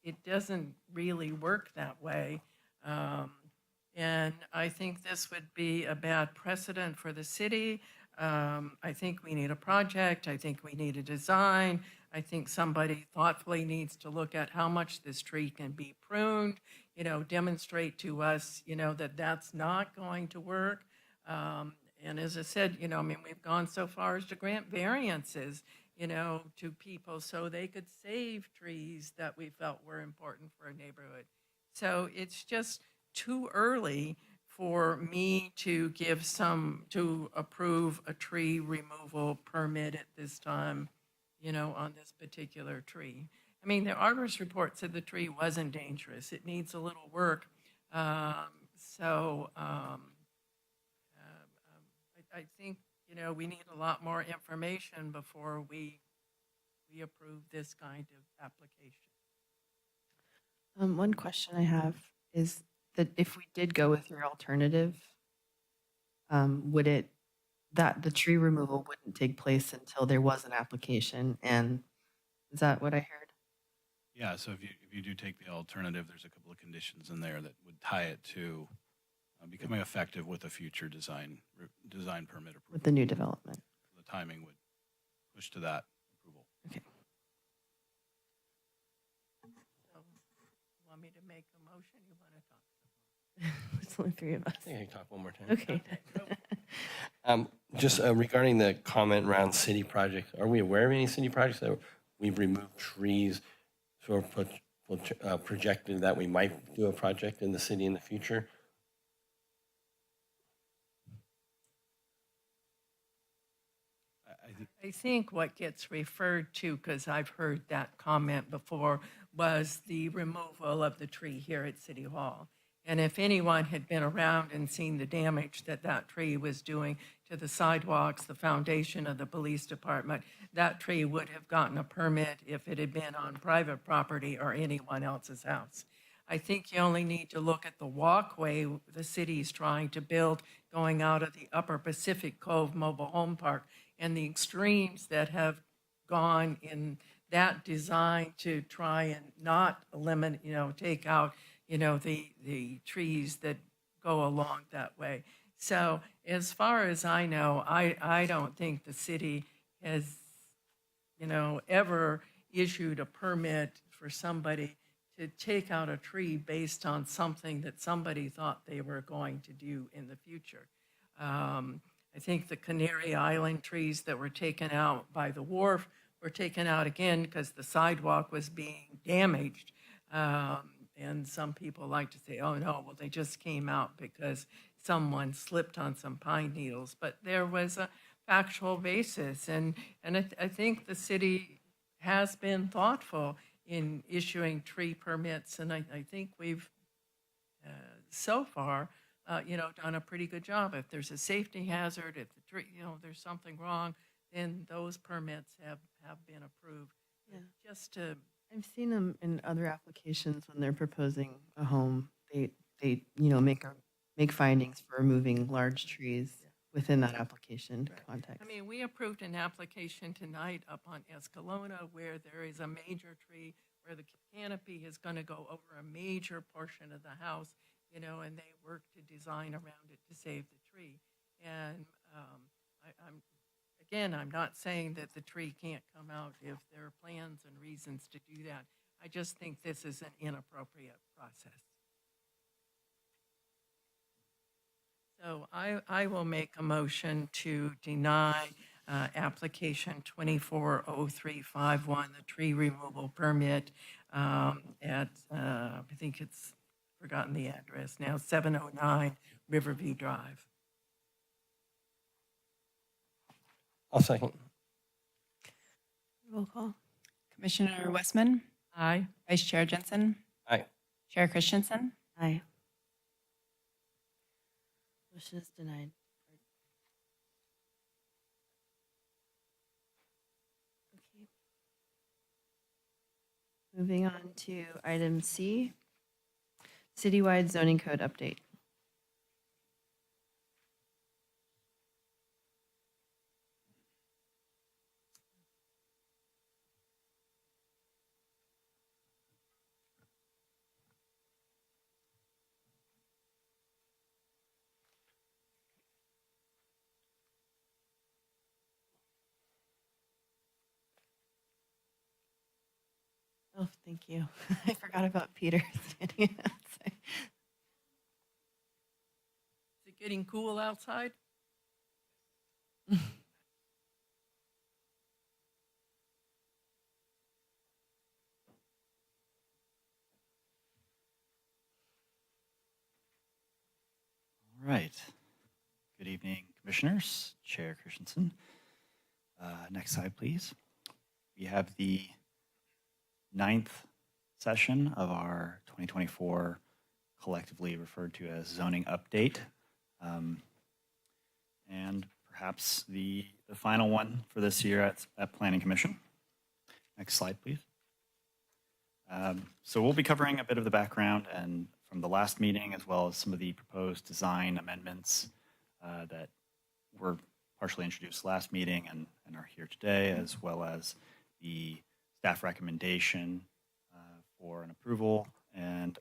it doesn't really work that way. And I think this would be a bad precedent for the city. I think we need a project. I think we need a design. I think somebody thoughtfully needs to look at how much this tree can be pruned, demonstrate to us, that that's not going to work. And as I said, we've gone so far as to grant variances, to people so they could save trees that we felt were important for a neighborhood. So it's just too early for me to approve a tree removal permit at this time, on this particular tree. I mean, the arborist report said the tree wasn't dangerous. It needs a little work. I think, we need a lot more information before we approve this kind of application.
One question I have is that if we did go with your alternative, that the tree removal wouldn't take place until there was an application? And is that what I heard?
Yeah, so if you do take the alternative, there's a couple of conditions in there that would tie it to becoming effective with a future design permit approval.
With the new development.
The timing would push to that approval.
Okay.
So, you want me to make a motion? You want to talk?
There's only three of us.
I think I can talk one more time.
Okay.
Just regarding the comment around city projects, are we aware of any city projects that we've removed trees, sort of projected that we might do a project in the city in the future?
I think what gets referred to, because I've heard that comment before, was the removal of the tree here at City Hall. And if anyone had been around and seen the damage that that tree was doing to the sidewalks, the foundation of the police department, that tree would have gotten a permit if it had been on private property or anyone else's house. I think you only need to look at the walkway the city's trying to build going out of the Upper Pacific Cove Mobile Home Park and the extremes that have gone in that design to try and not eliminate, take out, the trees that go along that way. So as far as I know, I don't think the city has, ever issued a permit for somebody to take out a tree based on something that somebody thought they were going to do in the future. I think the Canary Island trees that were taken out by the wharf were taken out again because the sidewalk was being damaged. And some people like to say, oh no, well, they just came out because someone slipped on some pine needles. But there was a factual basis. And I think the city has been thoughtful in issuing tree permits. And I think we've, so far, done a pretty good job. If there's a safety hazard, if the tree, there's something wrong, then those permits have been approved.
Yeah.
Just to
I've seen them in other applications when they're proposing a home. They make findings for removing large trees within that application context.
I mean, we approved an application tonight up on Escalona where there is a major tree where the canopy is going to go over a major portion of the house, you know, and they work to design around it to save the tree. And I'm not saying that the tree can't come out if there are plans and reasons to do that. I just think this is an inappropriate process. So I will make a motion to deny application 240351, the tree removal permit at, I think it's, forgotten the address now, 709 Riverview Drive.
I'll second.
Roll call.
Commissioner Westman,
Aye.
Vice Chair Jensen,
Aye.
Chair Christensen,
Aye. Motion is denied. Okay. Moving on to item C, citywide zoning code update. Oh, thank you. I forgot about Peter standing outside.
Is it getting cool outside?
All right. Good evening, Commissioners, Chair Christensen. Next slide, please. We have the 9th session of our 2024 collectively referred to as zoning update. And perhaps the final one for this year at Planning Commission. Next slide, please. So we'll be covering a bit of the background and from the last meeting, as well as some of the proposed design amendments that were partially introduced last meeting and are here today, as well as the staff recommendation for an approval and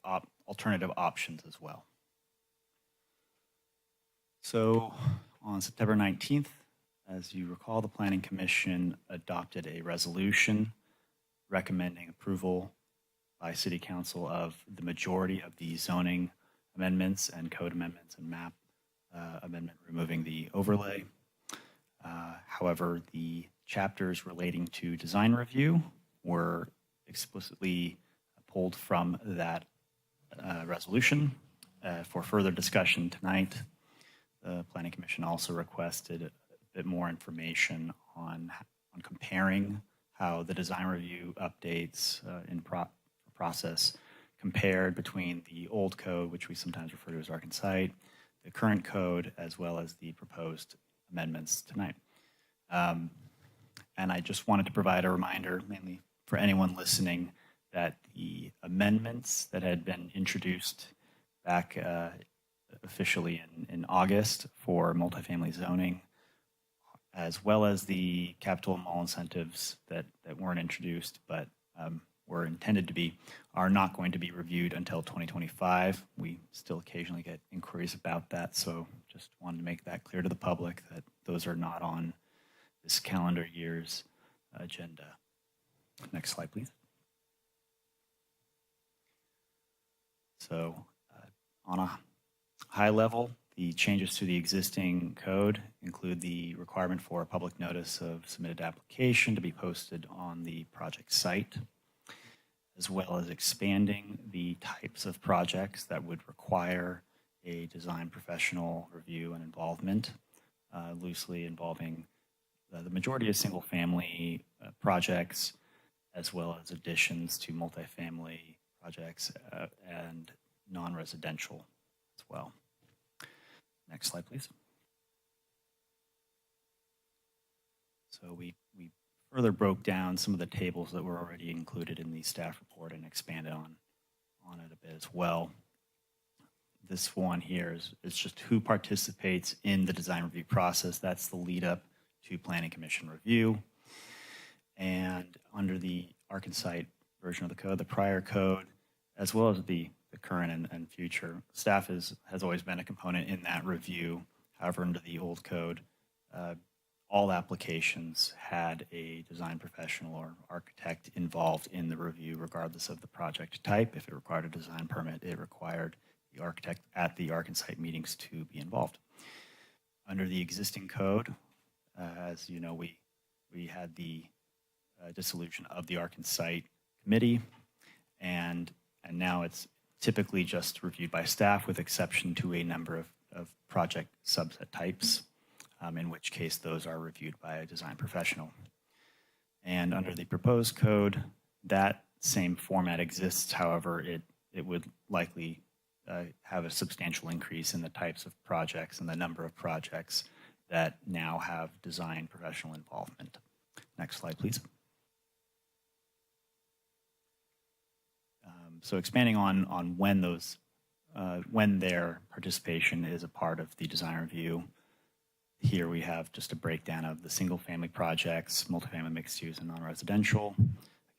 alternative options as well. So on September 19th, as you recall, the Planning Commission adopted a resolution recommending approval by City Council of the majority of the zoning amendments and code amendments and map amendment removing the overlay. However, the chapters relating to design review were explicitly pulled from that resolution. For further discussion tonight, the Planning Commission also requested a bit more information on comparing how the design review updates in process compared between the old code, which we sometimes refer to as Arkansas, the current code, as well as the proposed amendments tonight. And I just wanted to provide a reminder, mainly for anyone listening, that the amendments that had been introduced back officially in August for multifamily zoning, as well as the Capitola Mall incentives that weren't introduced but were intended to be, are not going to be reviewed until 2025. We still occasionally get inquiries about that, so just wanted to make that clear to the public that those are not on this calendar year's agenda. Next slide, please. So on a high level, the changes to the existing code include the requirement for a public notice of submitted application to be posted on the project site, as well as expanding the types of projects that would require a design professional review and involvement, loosely involving the majority of single-family projects, as well as additions to multifamily projects and non-residential as well. Next slide, please. So we further broke down some of the tables that were already included in the staff report and expanded on it a bit as well. this one here is just who participates in the design review process. That's the lead up to Planning Commission review. And under the Arkansas version of the code, the prior code, as well as the current and future, staff has always been a component in that review. However, under the old code, all applications had a design professional or architect involved in the review, regardless of the project type. If it required a design permit, it required the architect at the Arkansas meetings to be involved. Under the existing code, as you know, we had the dissolution of the Arkansas committee, and now it's typically just reviewed by staff with exception to a number of project subset types, in which case those are reviewed by a design professional. And under the proposed code, that same format exists. However, it would likely have a substantial increase in the types of projects and the number of projects that now have design professional involvement. Next slide, please. So expanding on when their participation is a part of the design review, here we have just a breakdown of the single-family projects, multifamily mixed-use, and non-residential.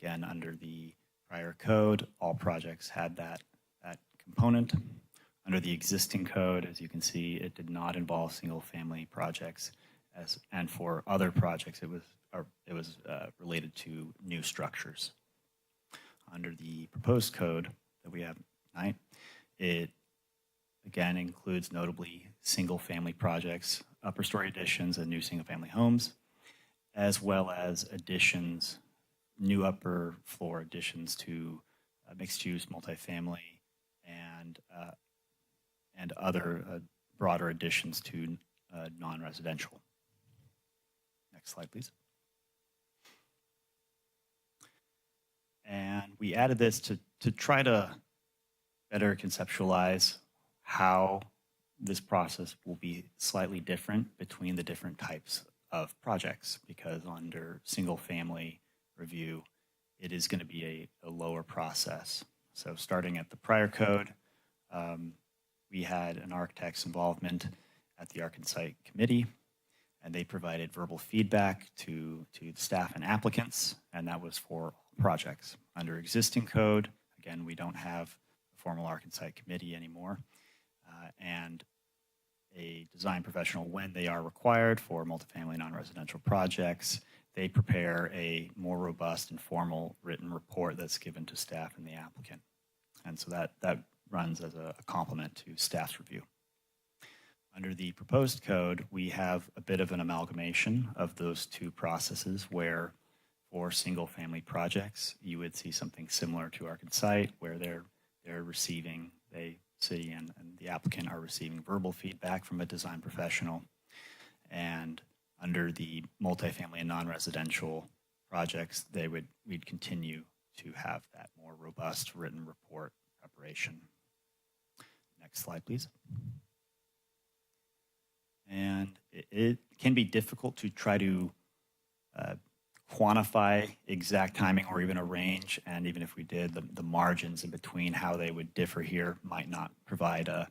Again, under the prior code, all projects had that component. Under the existing code, as you can see, it did not involve single-family projects, and for other projects, it was related to new structures. Under the proposed code that we have tonight, it again includes notably single-family projects, upper story additions, and new single-family homes, as well as additions, new upper floor additions to mixed-use multifamily and other broader additions to non-residential. Next slide, please. And we added this to try to better conceptualize how this process will be slightly different between the different types of projects, because under single family review, it is going to be a lower process. So starting at the prior code, we had an architect's involvement at the Arkansas committee, and they provided verbal feedback to the staff and applicants, and that was for projects. Under existing code, again, we don't have a formal Arkansas committee anymore, and a design professional, when they are required for multifamily non-residential projects, they prepare a more robust and formal written report that's given to staff and the applicant. And so that runs as a complement to staff's review. Under the proposed code, we have a bit of an amalgamation of those two processes, where for single-family projects, you would see something similar to Arkansas, where they're receiving, city and the applicant are receiving verbal feedback from a design professional. And under the multifamily and non-residential projects, we'd continue to have that more robust written report preparation. Next slide, please. And it can be difficult to try to quantify exact timing or even a range, and even if we did, the margins in between how they would differ here might not provide a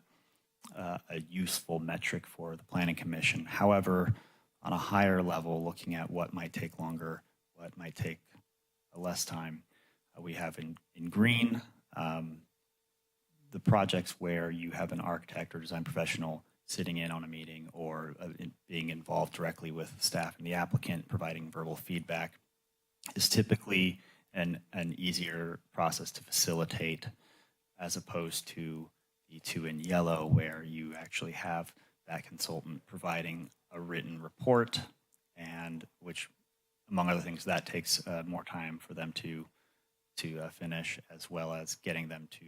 useful metric for the Planning Commission. However, on a higher level, looking at what might take longer, what might take less time, we have in green the projects where you have an architect or design professional sitting in on a meeting or being involved directly with staff and the applicant, providing verbal feedback, is typically an easier process to facilitate, as opposed to the two in yellow, where you actually have that consultant providing a written report, and which, among other things, that takes more time for them to finish, as well as getting them to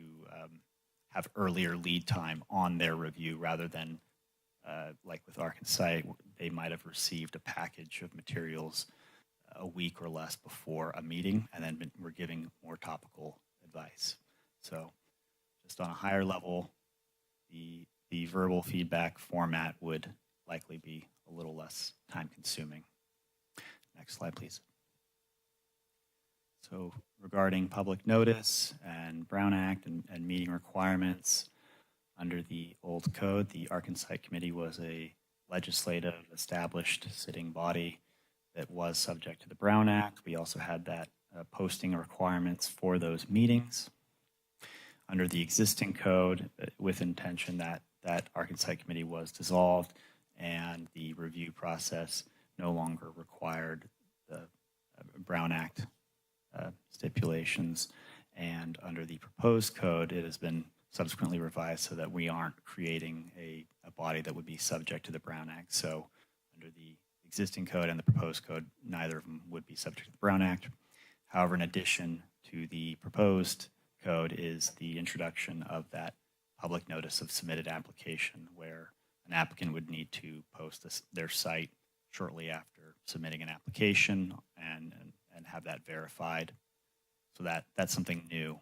have earlier lead time on their review, rather than like with Arkansas, they might have received a package of materials a week or less before a meeting, and then we're giving more topical advice. So just on a higher level, the verbal feedback format would likely be a little less time consuming. Next slide, please. So regarding public notice and Brown Act and meeting requirements, Under the old code, the Arc and Site Committee was a legislative, established sitting body that was subject to the Brown Act. We also had that posting requirements for those meetings. Under the existing code, with intention that Arc and Site Committee was dissolved and the review process no longer required the Brown Act stipulations. And under the proposed code, it has been subsequently revised so that we aren't creating a body that would be subject to the Brown Act. So under the existing code and the proposed code, neither of them would be subject to the Brown Act. However, in addition to the proposed code is the introduction of that public notice of submitted application, where an applicant would need to post their site shortly after submitting an application and have that verified. So that's something new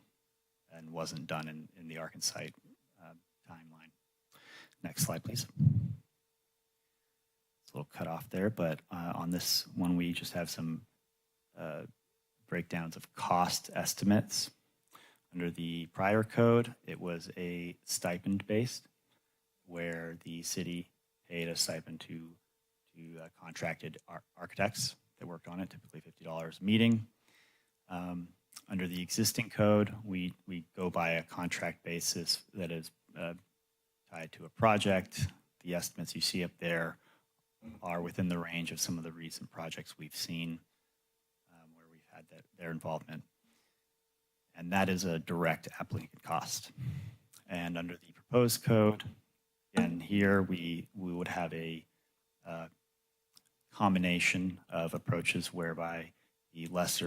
and wasn't done in the Arc and Site timeline. Next slide, please. It's a little cut off there, but on this one, we just have some breakdowns of cost estimates. Under the prior code, it was a stipend-based, where the city paid a stipend to contracted architects that worked on it, typically $50 a meeting. Under the existing code, we go by a contract basis that is tied to a project. The estimates you see up there are within the range of some of the recent projects we've seen where we've had their involvement. And that is a direct applicant cost. And under the proposed code, again, here we would have a combination of approaches whereby the less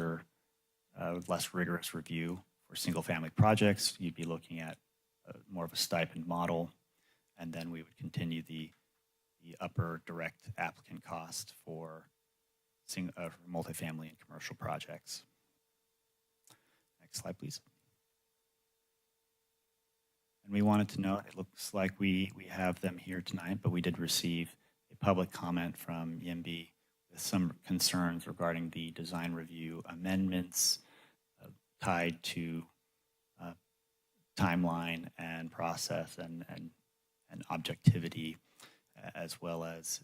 rigorous review for single-family projects, you'd be looking at more of a stipend model, and then we would continue the upper direct applicant cost for multifamily and commercial projects. Next slide, please. And we wanted to note, it looks like we have them here tonight, but we did receive a public comment from YIMBY with some concerns regarding the design review amendments tied to timeline and process and objectivity, as well as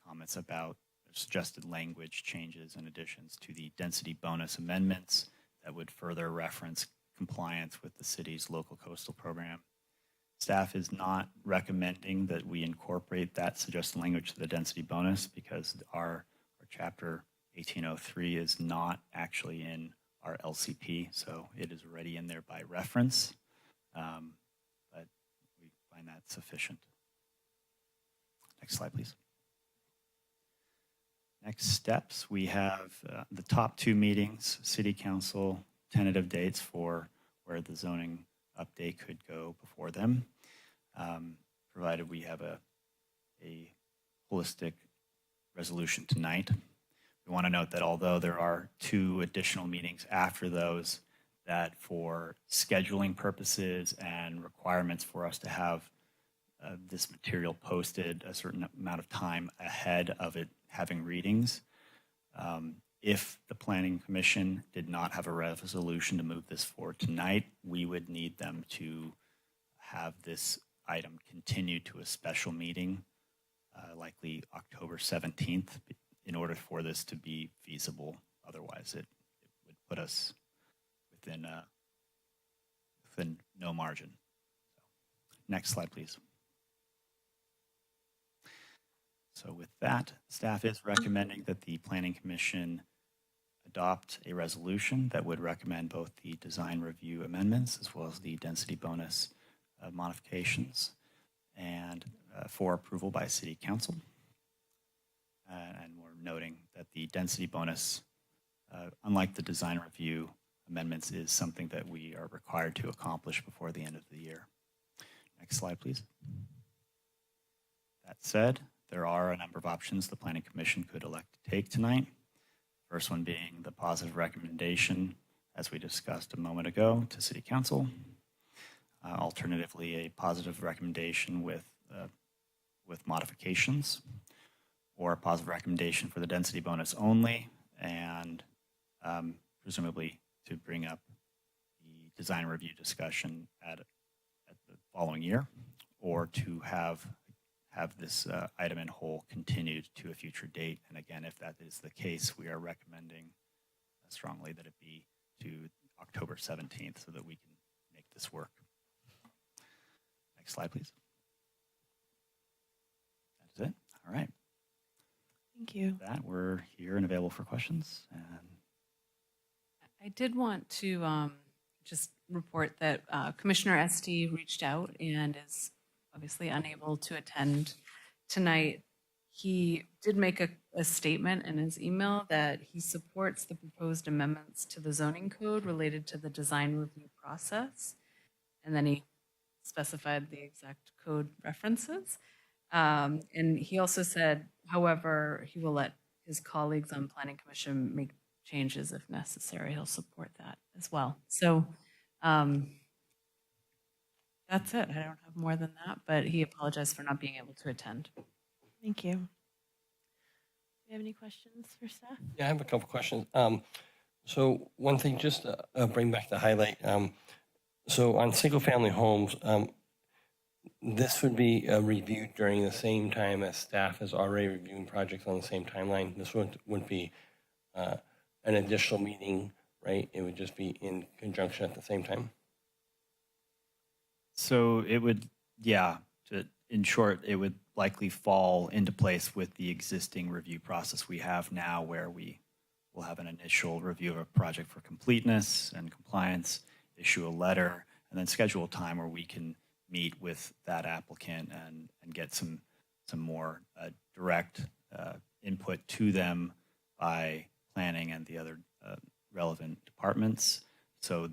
comments about suggested language changes and additions to the density bonus amendments that would further reference compliance with the city's local coastal program. Staff is not recommending that we incorporate that suggested language to the density bonus because our chapter 1803 is not actually in our LCP, so it is already in there by reference, but we find that sufficient. Next slide, please. Next steps, we have the top two meetings, City Council tentative dates for where the zoning update could go before them, provided we have a holistic resolution tonight. We want to note that although there are two additional meetings after those, that for scheduling purposes and requirements for us to have this material posted a certain amount of time ahead of it having readings, if the Planning Commission did not have a resolution to move this forward tonight, we would need them to have this item continue to a special meeting, likely October 17th, in order for this to be feasible. Otherwise, it would put us within no margin. Next slide, please. So with that, staff is recommending that the Planning Commission adopt a resolution that would recommend both the design review amendments as well as the density bonus modifications and for approval by City Council. And we're noting that the density bonus, unlike the design review amendments, is something that we are required to accomplish before the end of the year. Next slide, please. That said, there are a number of options the Planning Commission could elect to take tonight. First one being the positive recommendation, as we discussed a moment ago, to City Council. Alternatively, a positive recommendation with modifications, or a positive recommendation for the density bonus only, and presumably to bring up the design review discussion at the following year, or to have this item in whole continued to a future date. And again, if that is the case, we are recommending strongly that it be to October 17th so that we can make this work. Next slide, please. That's it. All right.
Thank you.
With that, we're here and available for questions. And
I did want to just report that Commissioner Estee reached out and is obviously unable to attend tonight. He did make a statement in his email that he supports the proposed amendments to the zoning code related to the design review process. And then he specified the exact code references. And he also said, however, he will let his colleagues on Planning Commission make changes if necessary. He'll support that as well. So that's it. I don't have more than that, but he apologized for not being able to attend.
Thank you. Do you have any questions for staff?
Yeah, I have a couple questions. So one thing, just to bring back the highlight. So on single-family homes, this would be reviewed during the same time as staff is already reviewing projects on the same timeline. This wouldn't be an additional meeting, right? It would just be in conjunction at the same time.
so it would, yeah, in short, it would likely fall into place with the existing review process we have now, where we will have an initial review of a project for completeness and compliance, issue a letter, and then schedule a time where we can meet with that applicant and get some more direct input to them by planning and the other relevant departments. So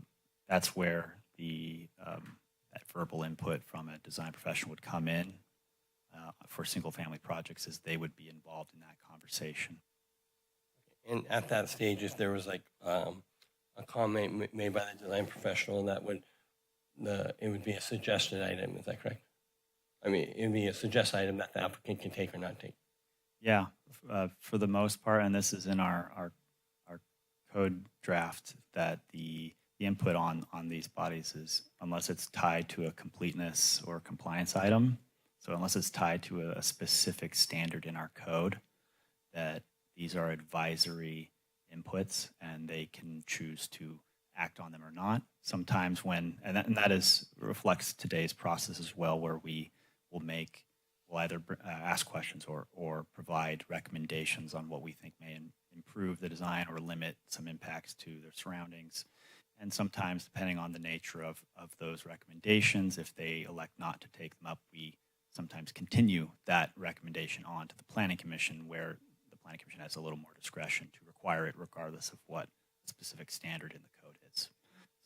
that's where that verbal input from a design professional would come in for single-family projects, as they would be involved in that conversation.
And at that stage, if there was like a comment made by the design professional, that would it would be a suggested item. Is that correct? I mean, it would be a suggested item that the applicant can take or not take.
Yeah, for the most part, and this is in our code draft, that the input on these bodies is, unless it's tied to a completeness or compliance item, so unless it's tied to a specific standard in our code, that these are advisory inputs and they can choose to act on them or not. Sometimes when, and that reflects today's process as well, where we will either ask questions or provide recommendations on what we think may improve the design or limit some impacts to their surroundings. And sometimes, depending on the nature of those recommendations, if they elect not to take them up, we sometimes continue that recommendation on to the Planning Commission, where the Planning Commission has a little more discretion to require it regardless of what the specific standard in the code is.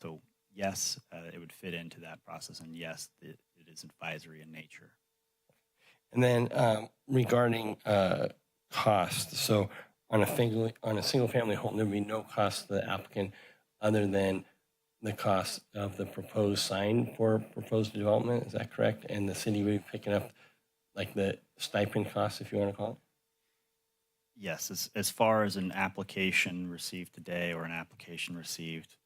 So yes, it would fit into that process, and yes, it is advisory in nature.
And then regarding cost, so on a single-family home, there would be no cost to the applicant other than the cost of the proposed sign for proposed development. Is that correct? And the city would be picking up like the stipend cost, if you want to call it?
Yes, as far as an application received today or an application received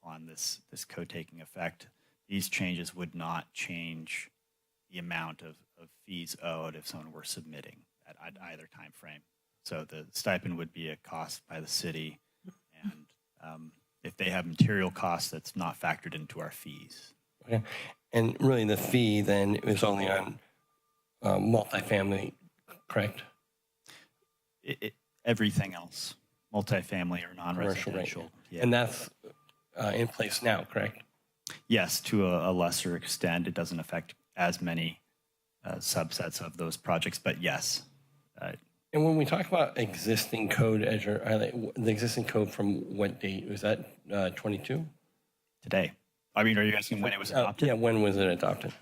on this code taking effect, these changes would not change the amount of fees owed if someone were submitting at either time frame. So the stipend would be a cost by the city, and if they have material costs, that's not factored into our fees.
Okay. And really the fee then is only on multifamily, correct?
Everything else, multifamily or non-residential.
Right.
Yeah.
And that's in place now, correct?
Yes, to a lesser extent. It doesn't affect as many subsets of those projects, but yes.
And when we talk about existing code, the existing code from what date? Was that 22?
Today. I mean, are you asking when it was adopted?
Yeah, when was it adopted?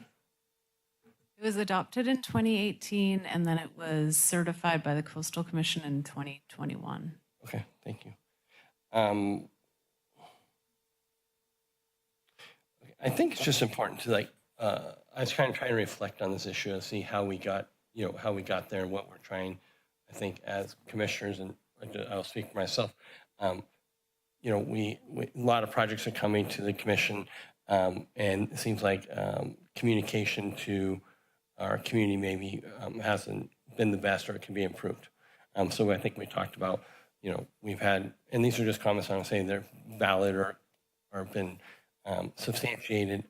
It was adopted in 2018, and then it was certified by the Coastal Commission in 2021.
Okay, thank you. I think it's just important to I was kind of trying to reflect on this issue and see how we got there and what we're trying. I think as commissioners, and I'll speak for myself, a lot of projects are coming to the commission, and it seems like communication to our community maybe hasn't been the best or it can be improved. So I think we talked about, we've had, and these are just comments, I'm saying they're valid or been substantiated.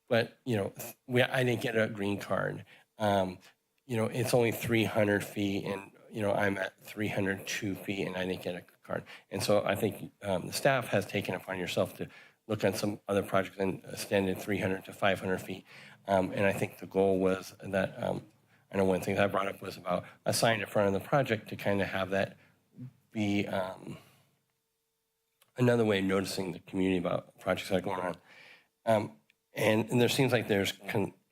But, I didn't get a green card. It's only 300 feet and, I'm at 302 feet and I didn't get a card. And so I think the staff has taken upon yourself to look at some other projects and extended 300 to 500 feet. And I think the goal was that, I know one thing I brought up was about a sign in front of the project to kind of have that be another way of noticing the community about projects that are going on. And there seems like there's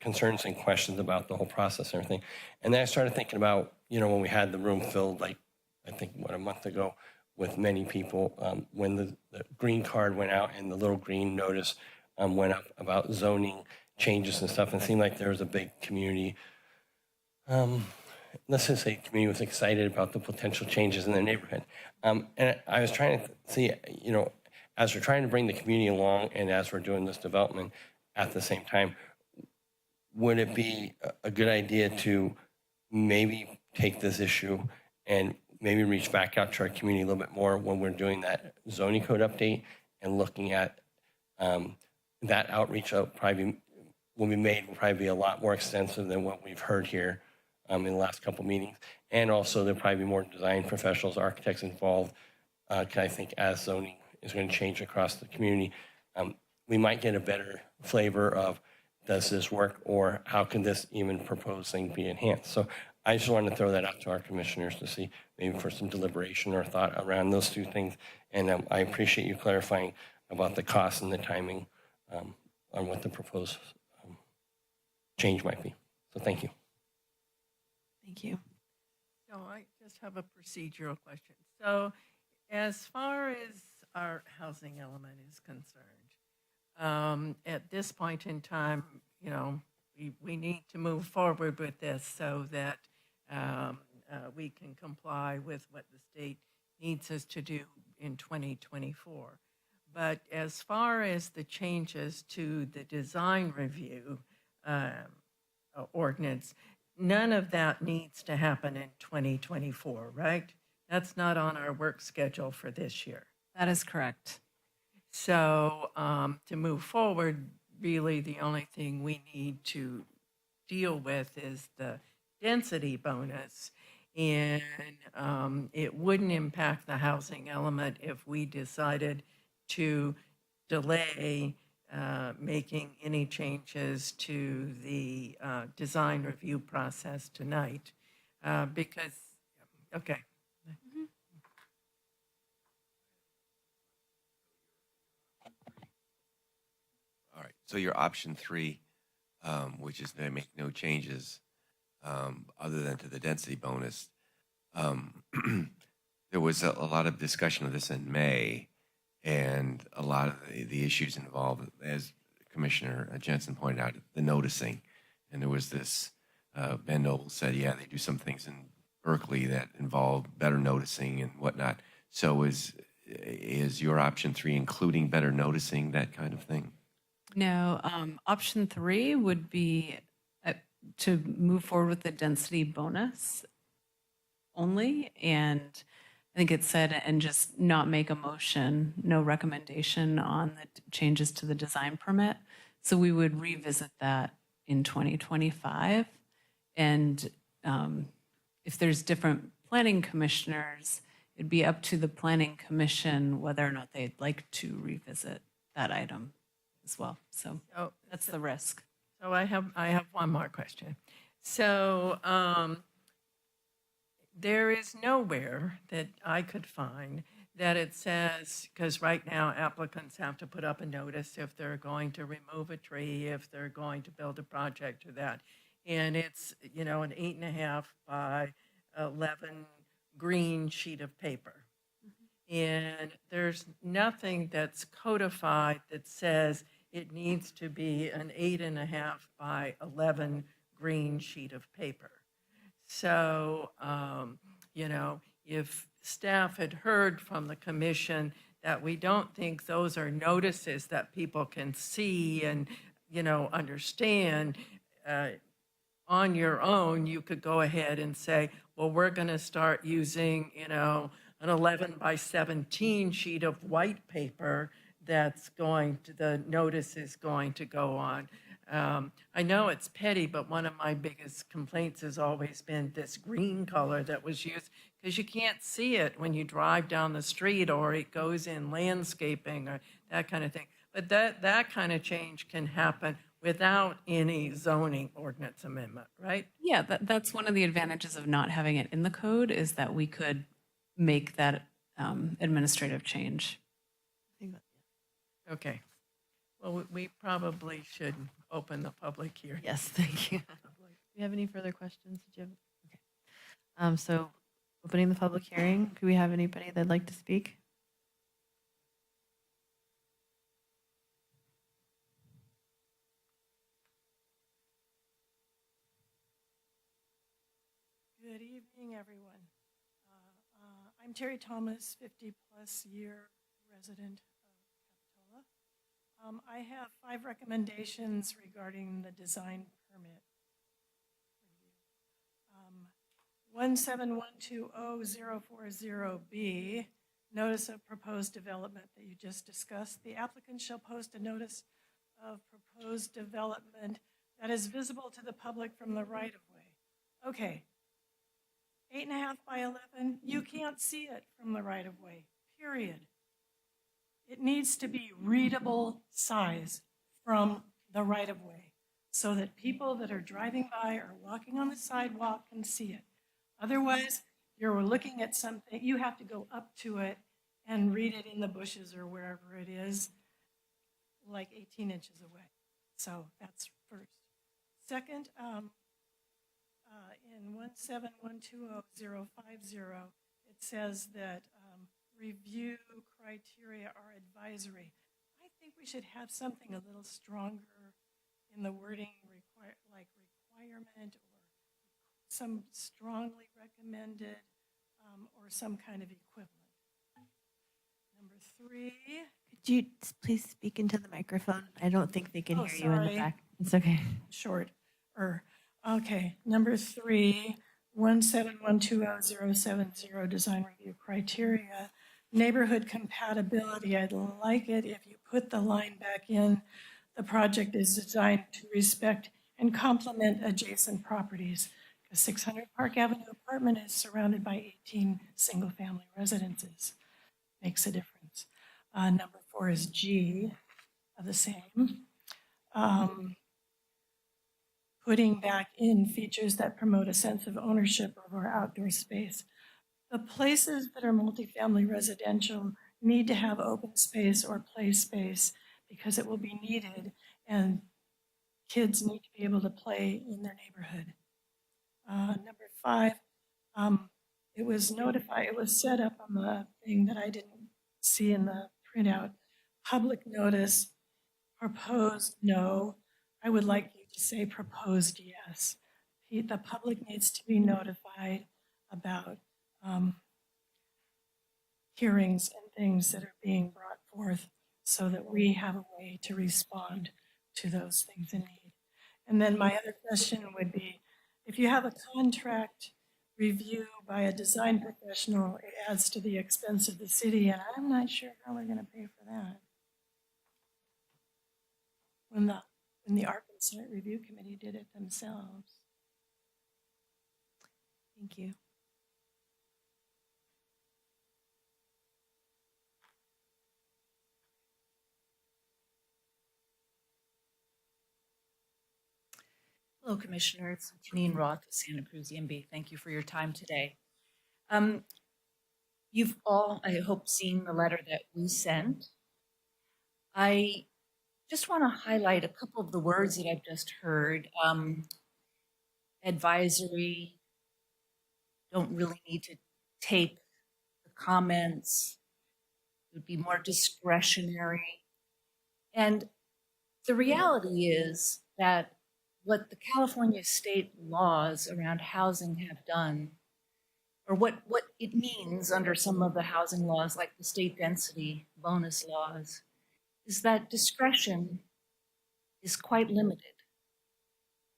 concerns and questions about the whole process and everything. And then I started thinking about, when we had the room filled, like, I think, a month ago with many people, when the green card went out and the little green notice went up about zoning changes and stuff, and it seemed like there was a big community, let's just say community was excited about the potential changes in their neighborhood. And I was trying to see, as we're trying to bring the community along and as we're doing this development at the same time, would it be a good idea to maybe take this issue and maybe reach back out to our community a little bit more when we're doing that zoning code update and looking at that outreach will probably be a lot more extensive than what we've heard here in the last couple meetings. And also there'll probably be more design professionals, architects involved. I think as zoning is going to change across the community, we might get a better flavor of, does this work, or how can this even proposed thing be enhanced? So I just wanted to throw that out to our commissioners to see maybe for some deliberation or thought around those two things. And I appreciate you clarifying about the cost and the timing on what the proposed change might be. So thank you.
Thank you.
So I just have a procedural question. So as far as our housing element is concerned, at this point in time, we need to move forward with this so that we can comply with what the state needs us to do in 2024. But as far as the changes to the design review ordinance, none of that needs to happen in 2024, right? That's not on our work schedule for this year.
That is correct.
So to move forward, really the only thing we need to deal with is the density bonus. And it wouldn't impact the housing element if we decided to delay making any changes to the design review process tonight. Okay.
All right, so your option 3, which is to make no changes other than to the density bonus, there was a lot of discussion of this in May, and a lot of the issues involved, as Commissioner Jensen pointed out, the noticing. And there was this, Ben Noble said, yeah, they do some things in Berkeley that involve better noticing and whatnot. So is your option 3 including better noticing, that kind of thing?
No, option 3 would be to move forward with the density bonus only. And I think it said, and just not make a motion, no recommendation on the changes to the design permit. So we would revisit that in 2025. And if there's different planning commissioners, it'd be up to the planning commission whether or not they'd like to revisit that item as well. So that's the risk.
So I have one more question. So there is nowhere that I could find that it says, because right now applicants have to put up a notice if they're going to remove a tree, if they're going to build a project or that. And it's, an 8.5 by 11 green sheet of paper. And there's nothing that's codified that says it needs to be an 8.5 by 11 green sheet of paper. So, if staff had heard from the commission that we don't think those are notices that people can see and, understand, on your own, you could go ahead and say, well, we're going to start using, an 11 by 17 sheet of white paper the notice is going to go on. I know it's petty, but one of my biggest complaints has always been this green color that was used, because you can't see it when you drive down the street, or it goes in landscaping or that kind of thing. But that kind of change can happen without any zoning ordinance amendment, right?
Yeah, that's one of the advantages of not having it in the code, is that we could make that administrative change.
Okay. Well, we probably should open the public hearing.
Yes, thank you. Do you have any further questions? Did you have? Okay. So opening the public hearing, do we have anybody that'd like to speak?
Good evening, everyone. I'm Terry Thomas, 50-plus year resident of Capitola. I have 5 recommendations regarding the design permit review. 17120-040B, notice of proposed development that you just discussed. The applicant shall post a notice of proposed development that is visible to the public from the right-of-way. Okay. 8.5 by 11, you can't see it from the right-of-way, period. It needs to be readable size from the right-of-way so that people that are driving by or walking on the sidewalk can see it. Otherwise, you're looking at something, you have to go up to it and read it in the bushes or wherever it is, like 18 inches away. So that's first. Second, in 17120-050, it says that review criteria are advisory. I think we should have something a little stronger in the wording, like requirement or some strongly recommended or some kind of equivalent. Number 3.
Could you please speak into the microphone? I don't think they can
Oh,
hear you in the
sorry.
back. It's okay.
Short. Okay, number 3, 17120-070 design review criteria. Neighborhood compatibility, I'd like it if you put the line back in. The project is designed to respect and complement adjacent properties. A 600 Park Avenue apartment is surrounded by 18 single-family residences. Makes a difference. Number 4 is G of the same. Putting back in features that promote a sense of ownership of our outdoor space. The places that are multifamily residential need to have open space or play space because it will be needed, and kids need to be able to play in their neighborhood. Number 5, it was set up on the thing that I didn't see in the printout. Public notice, proposed no. I would like you to say proposed yes. The public needs to be notified about hearings and things that are being brought forth so that we have a way to respond to those things in need. And then my other question would be, if you have a contract review by a design professional, it adds to the expense of the city, and I'm not sure how we're going to pay for that. When the Art and Site Review Committee did it themselves.
Thank you.
Hello, Commissioners. Janine Roth of Santa Cruz EMB. Thank you for your time today. You've all, I hope, seen the letter that we sent. I just want to highlight a couple of the words that I've just heard. Advisory, don't really need to take the comments. It would be more discretionary. And the reality is that what the California state laws around housing have done, or what it means under some of the housing laws, like the state density bonus laws, is that discretion is quite limited.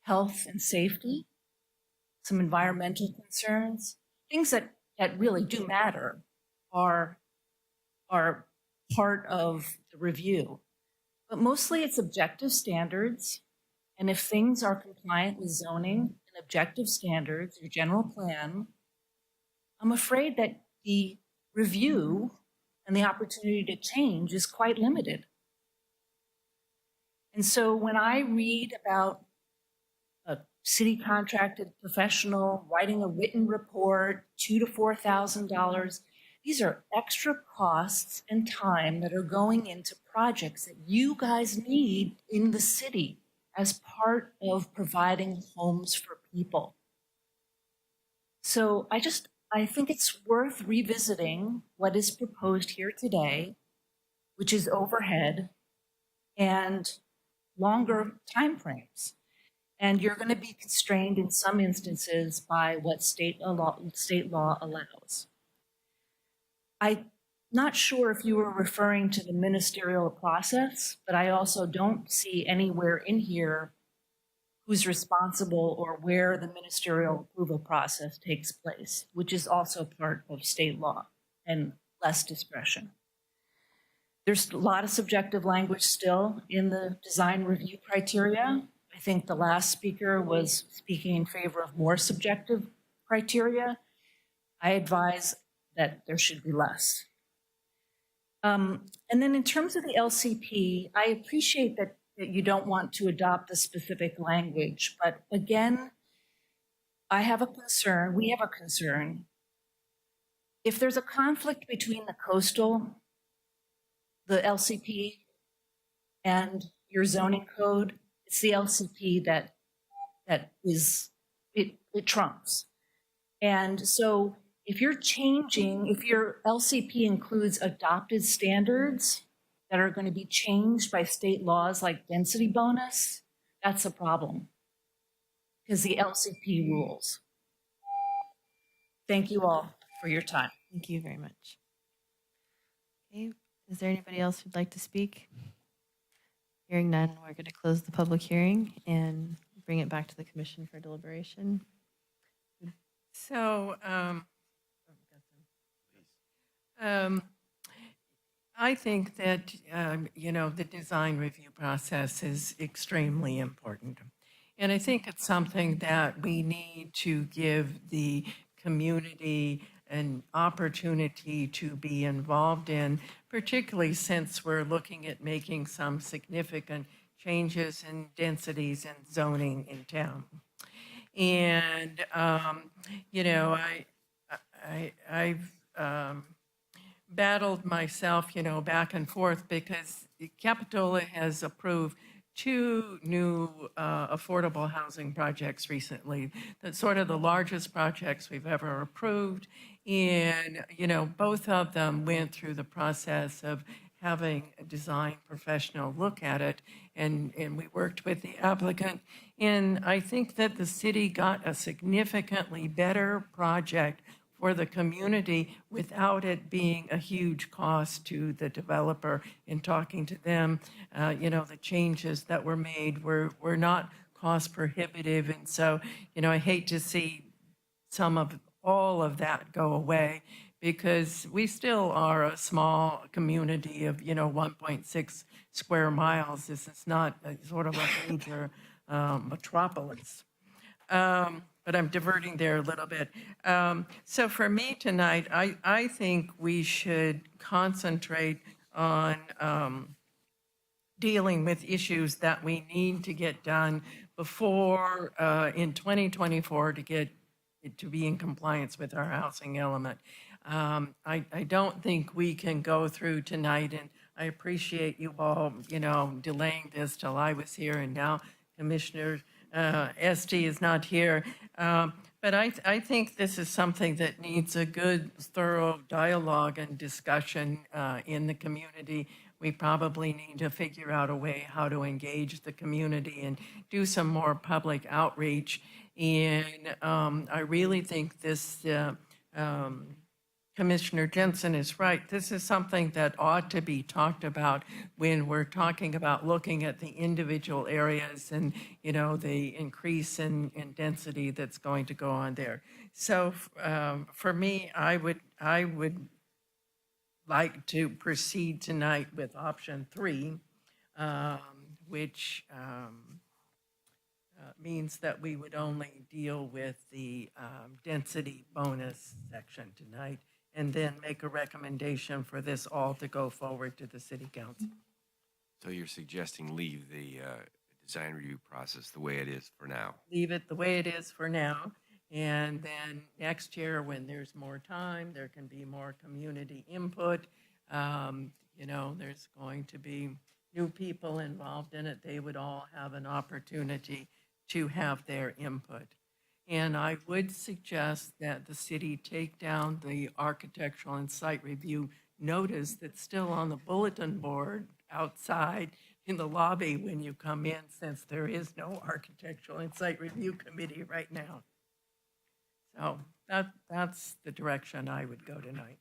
health and safety, some environmental concerns, things that really do matter are part of the review. But mostly it's objective standards. And if things are compliant with zoning and objective standards, your general plan, I'm afraid that the review and the opportunity to change is quite limited. And so when I read about a city contracted professional writing a written report, $2,000 to $4,000, these are extra costs and time that are going into projects that you guys need in the city as part of providing homes for people. So I think it's worth revisiting what is proposed here today, which is overhead and longer timeframes. And you're going to be constrained in some instances by what state law allows. I'm not sure if you were referring to the ministerial process, but I also don't see anywhere in here who's responsible or where the ministerial approval process takes place, which is also part of state law and less discretion. There's a lot of subjective language still in the design review criteria. I think the last speaker was speaking in favor of more subjective criteria. I advise that there should be less. And then in terms of the LCP, I appreciate that you don't want to adopt the specific language, but again, I have a concern, we have a concern. If there's a conflict between the coastal, the LCP, and your zoning code, it's the LCP that trumps. And so if you're changing, if your LCP includes adopted standards that are going to be changed by state laws like density bonus, that's a problem because the LCP rules. Thank you all for your time.
Thank you very much. Okay, is there anybody else who'd like to speak? Hearing none, we're going to close the public hearing and bring it back to the commission for deliberation.
So, I think that, the design review process is extremely important. And I think it's something that we need to give the community an opportunity to be involved in, particularly since we're looking at making some significant changes in densities and zoning in town. And, I've battled myself, back and forth because Capitola has approved 2 new affordable housing projects recently. That's sort of the largest projects we've ever approved. And, both of them went through the process of having a design professional look at it. And we worked with the applicant. And I think that the city got a significantly better project for the community without it being a huge cost to the developer. In talking to them, the changes that were made were not cost prohibitive. And so, I hate to see all of that go away because we still are a small community of, 1.6 square miles. This is not sort of a major metropolis. But I'm diverting there a little bit. So for me tonight, I think we should concentrate on dealing with issues that we need to get done before in 2024 to be in compliance with our housing element. I don't think we can go through tonight, and I appreciate you all, delaying this till I was here, and now Commissioner Esty is not here. But I think this is something that needs a good, thorough dialogue and discussion in the community. We probably need to figure out a way how to engage the community and do some more public outreach. And I really think this Commissioner Jensen is right. This is something that ought to be talked about when we're talking about looking at the individual areas and, you know, the increase in density that's going to go on there. So for me, I would like to proceed tonight with option 3, which means that we would only deal with the density bonus section tonight, and then make a recommendation for this all to go forward to the city council.
So you're suggesting leave the design review process the way it is for now?
Leave it the way it is for now, and then next year, when there's more time, there can be more community input. You know, there's going to be new people involved in it. They would all have an opportunity to have their input. And I would suggest that the city take down the architectural and site review notice that's still on the bulletin board outside in the lobby when you come in, since there is no architectural and site review committee right now. So that's the direction I would go tonight.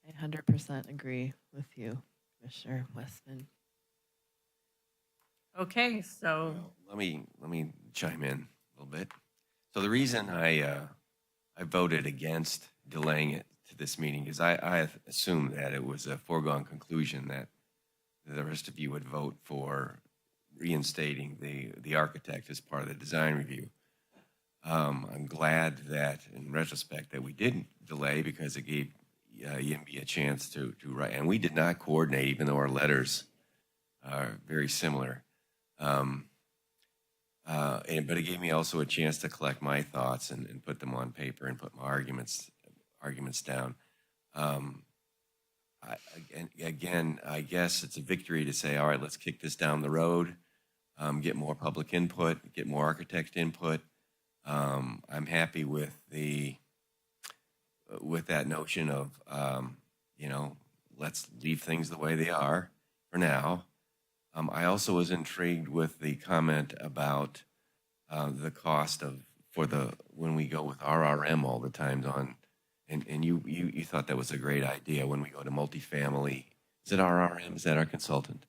I 100% agree with you, Commissioner Westman.
Okay, so
Let me chime in a little bit. So the reason I voted against delaying it to this meeting is I assumed that it was a foregone conclusion that the rest of you would vote for reinstating the architect as part of the design review. I'm glad that, in retrospect, that we didn't delay, because it gave Yimby a chance to write. And we did not coordinate, even though our letters are very similar. But it gave me also a chance to collect my thoughts and put them on paper and put my arguments down. Again, I guess it's a victory to say, all right, let's kick this down the road, get more public input, get more architect input. I'm happy with that notion of, you know, let's leave things the way they are for now. I also was intrigued with the comment about the cost when we go with RRM all the time and you thought that was a great idea when we go to multifamily. Is it RRM? Is that our consultant?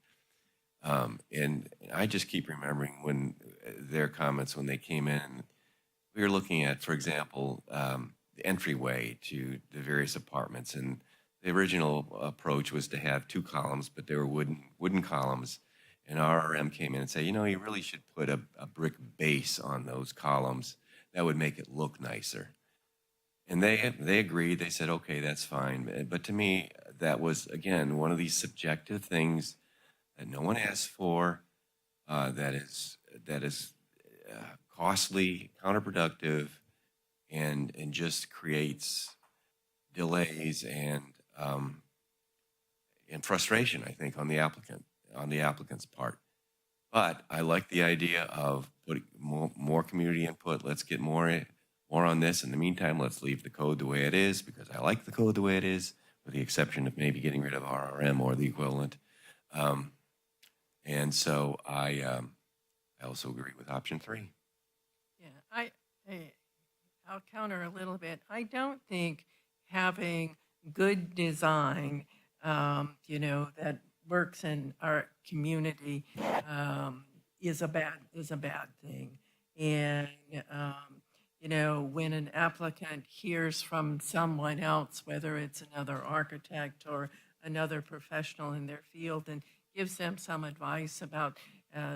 And I just keep remembering when their comments when they came in, we were looking at, for example, the entryway to the various apartments, and the original approach was to have 2 columns, but they were wooden columns. And RRM came in and said, you know, you really should put a brick base on those columns. That would make it look nicer. And they agreed. They said, okay, that's fine. But to me, that was, again, one of these subjective things that no one asked for, that is costly, counterproductive, and just creates delays and frustration, I think, on the applicant's part. But I like the idea of putting more community input. Let's get more on this. In the meantime, let's leave the code the way it is, because I like the code the way it is, with the exception of maybe getting rid of RRM or the equivalent. And so I also agree with option 3.
yeah, I'll counter a little bit. I don't think having good design, you know, that works in our community is a bad thing. And you know, when an applicant hears from someone else, whether it's another architect or another professional in their field, and gives them some advice about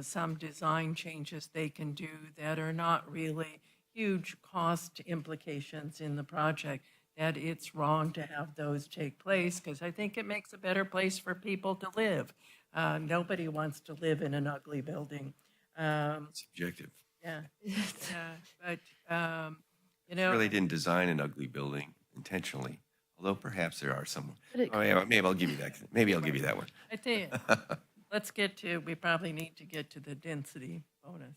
some design changes they can do that are not really huge cost implications in the project, that it's wrong to have those take place, because I think it makes a better place for people to live. Nobody wants to live in an ugly building.
Subjective.
Yeah, but you know,
Really didn't design an ugly building intentionally, although perhaps there are some.
But it
Oh, yeah, maybe I'll give you that. Maybe I'll give you that one.
I think we probably need to get to the density bonus.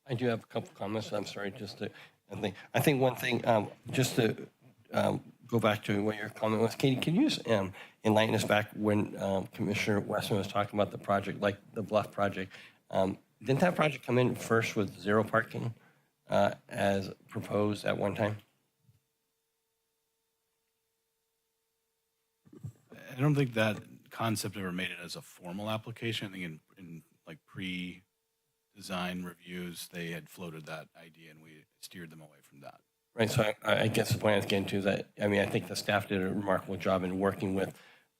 I do have a couple comments. I'm sorry, I think one thing, just to go back to what your comment was, Katie, can you just enlighten us back when Commissioner Westman was talking about the project, like the Bluff project? Didn't that project come in first with 0 parking as proposed at one time?
I don't think that concept ever made it as a formal application. I think in like pre-design reviews, they had floated that idea and we steered them away from that.
Right, so I guess the point I was getting to is that, I mean, I think the staff did a remarkable job in working with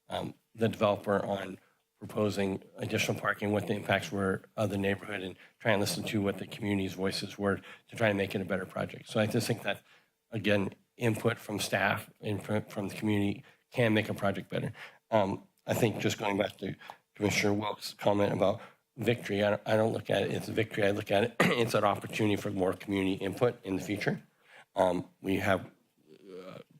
the developer on proposing additional parking, what the impacts were of the neighborhood, and try and listen to what the community's voices were to try and make it a better project. So I just think that, again, input from staff, input from the community can make a project better. I think just going back to Commissioner Wilk's comment about victory, I don't look at it as a victory. I look at it, it's an opportunity for more community input in the future. We have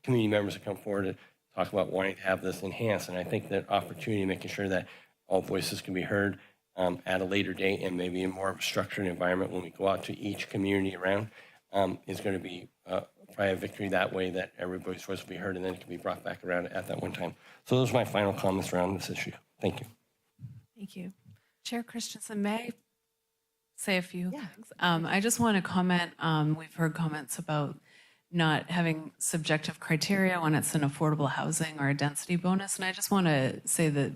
community members that come forward to talk about wanting to have this enhanced, and I think that opportunity, making sure that all voices can be heard at a later date and maybe in more of a structured environment when we go out to each community around is going to be probably a victory that way, that everybody's voice will be heard and then it can be brought back around at that one time. So those are my final comments around this issue. Thank you.
Thank you. Chair Christensen, may I say a few things? I just want to comment, we've heard comments about not having subjective criteria when it's an affordable housing or a density bonus. And I just want to say that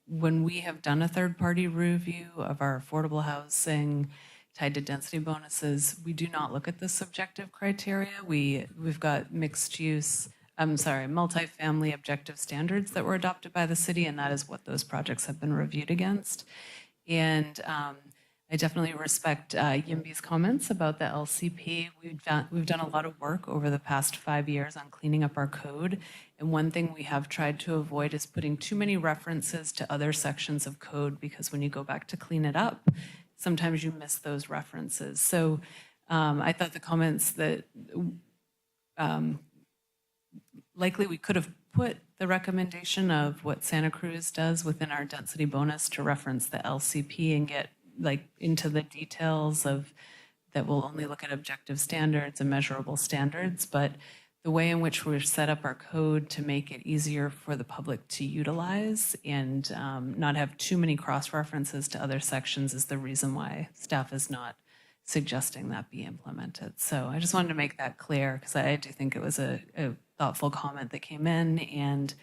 when we have done a third-party review of our affordable housing tied to density bonuses, we do not look at the subjective criteria. We've got multifamily objective standards that were adopted by the city, and that is what those projects have been reviewed against. And I definitely respect Yimby's comments about the LCP. We've done a lot of work over the past 5 years on cleaning up our code. And one thing we have tried to avoid is putting too many references to other sections of code, because when you go back to clean it up, sometimes you miss those references. So I thought the comments that likely we could have put the recommendation of what Santa Cruz does within our density bonus to reference the LCP and get into the details of that we'll only look at objective standards and measurable standards, but the way in which we've set up our code to make it easier for the public to utilize and not have too many cross-references to other sections is the reason why staff is not suggesting that be implemented. So I just wanted to make that clear, because I do think it was a thoughtful comment that came in, and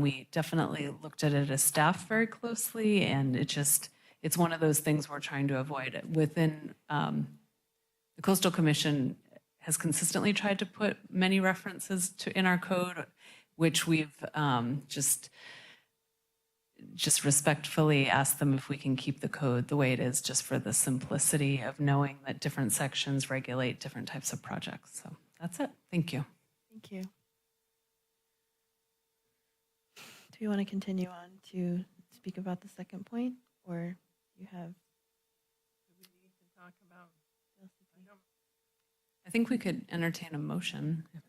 we definitely looked at it as staff very closely, and it's one of those things we're trying to avoid. Within the Coastal Commission has consistently tried to put many references in our code, which we've just respectfully asked them if we can keep the code the way it is, just for the simplicity of knowing that different sections regulate different types of projects. So that's it. Thank you.
Thank you. Do we want to continue on to speak about the second point, or you have?
Do we need to talk about?
I think we could entertain a motion.
Do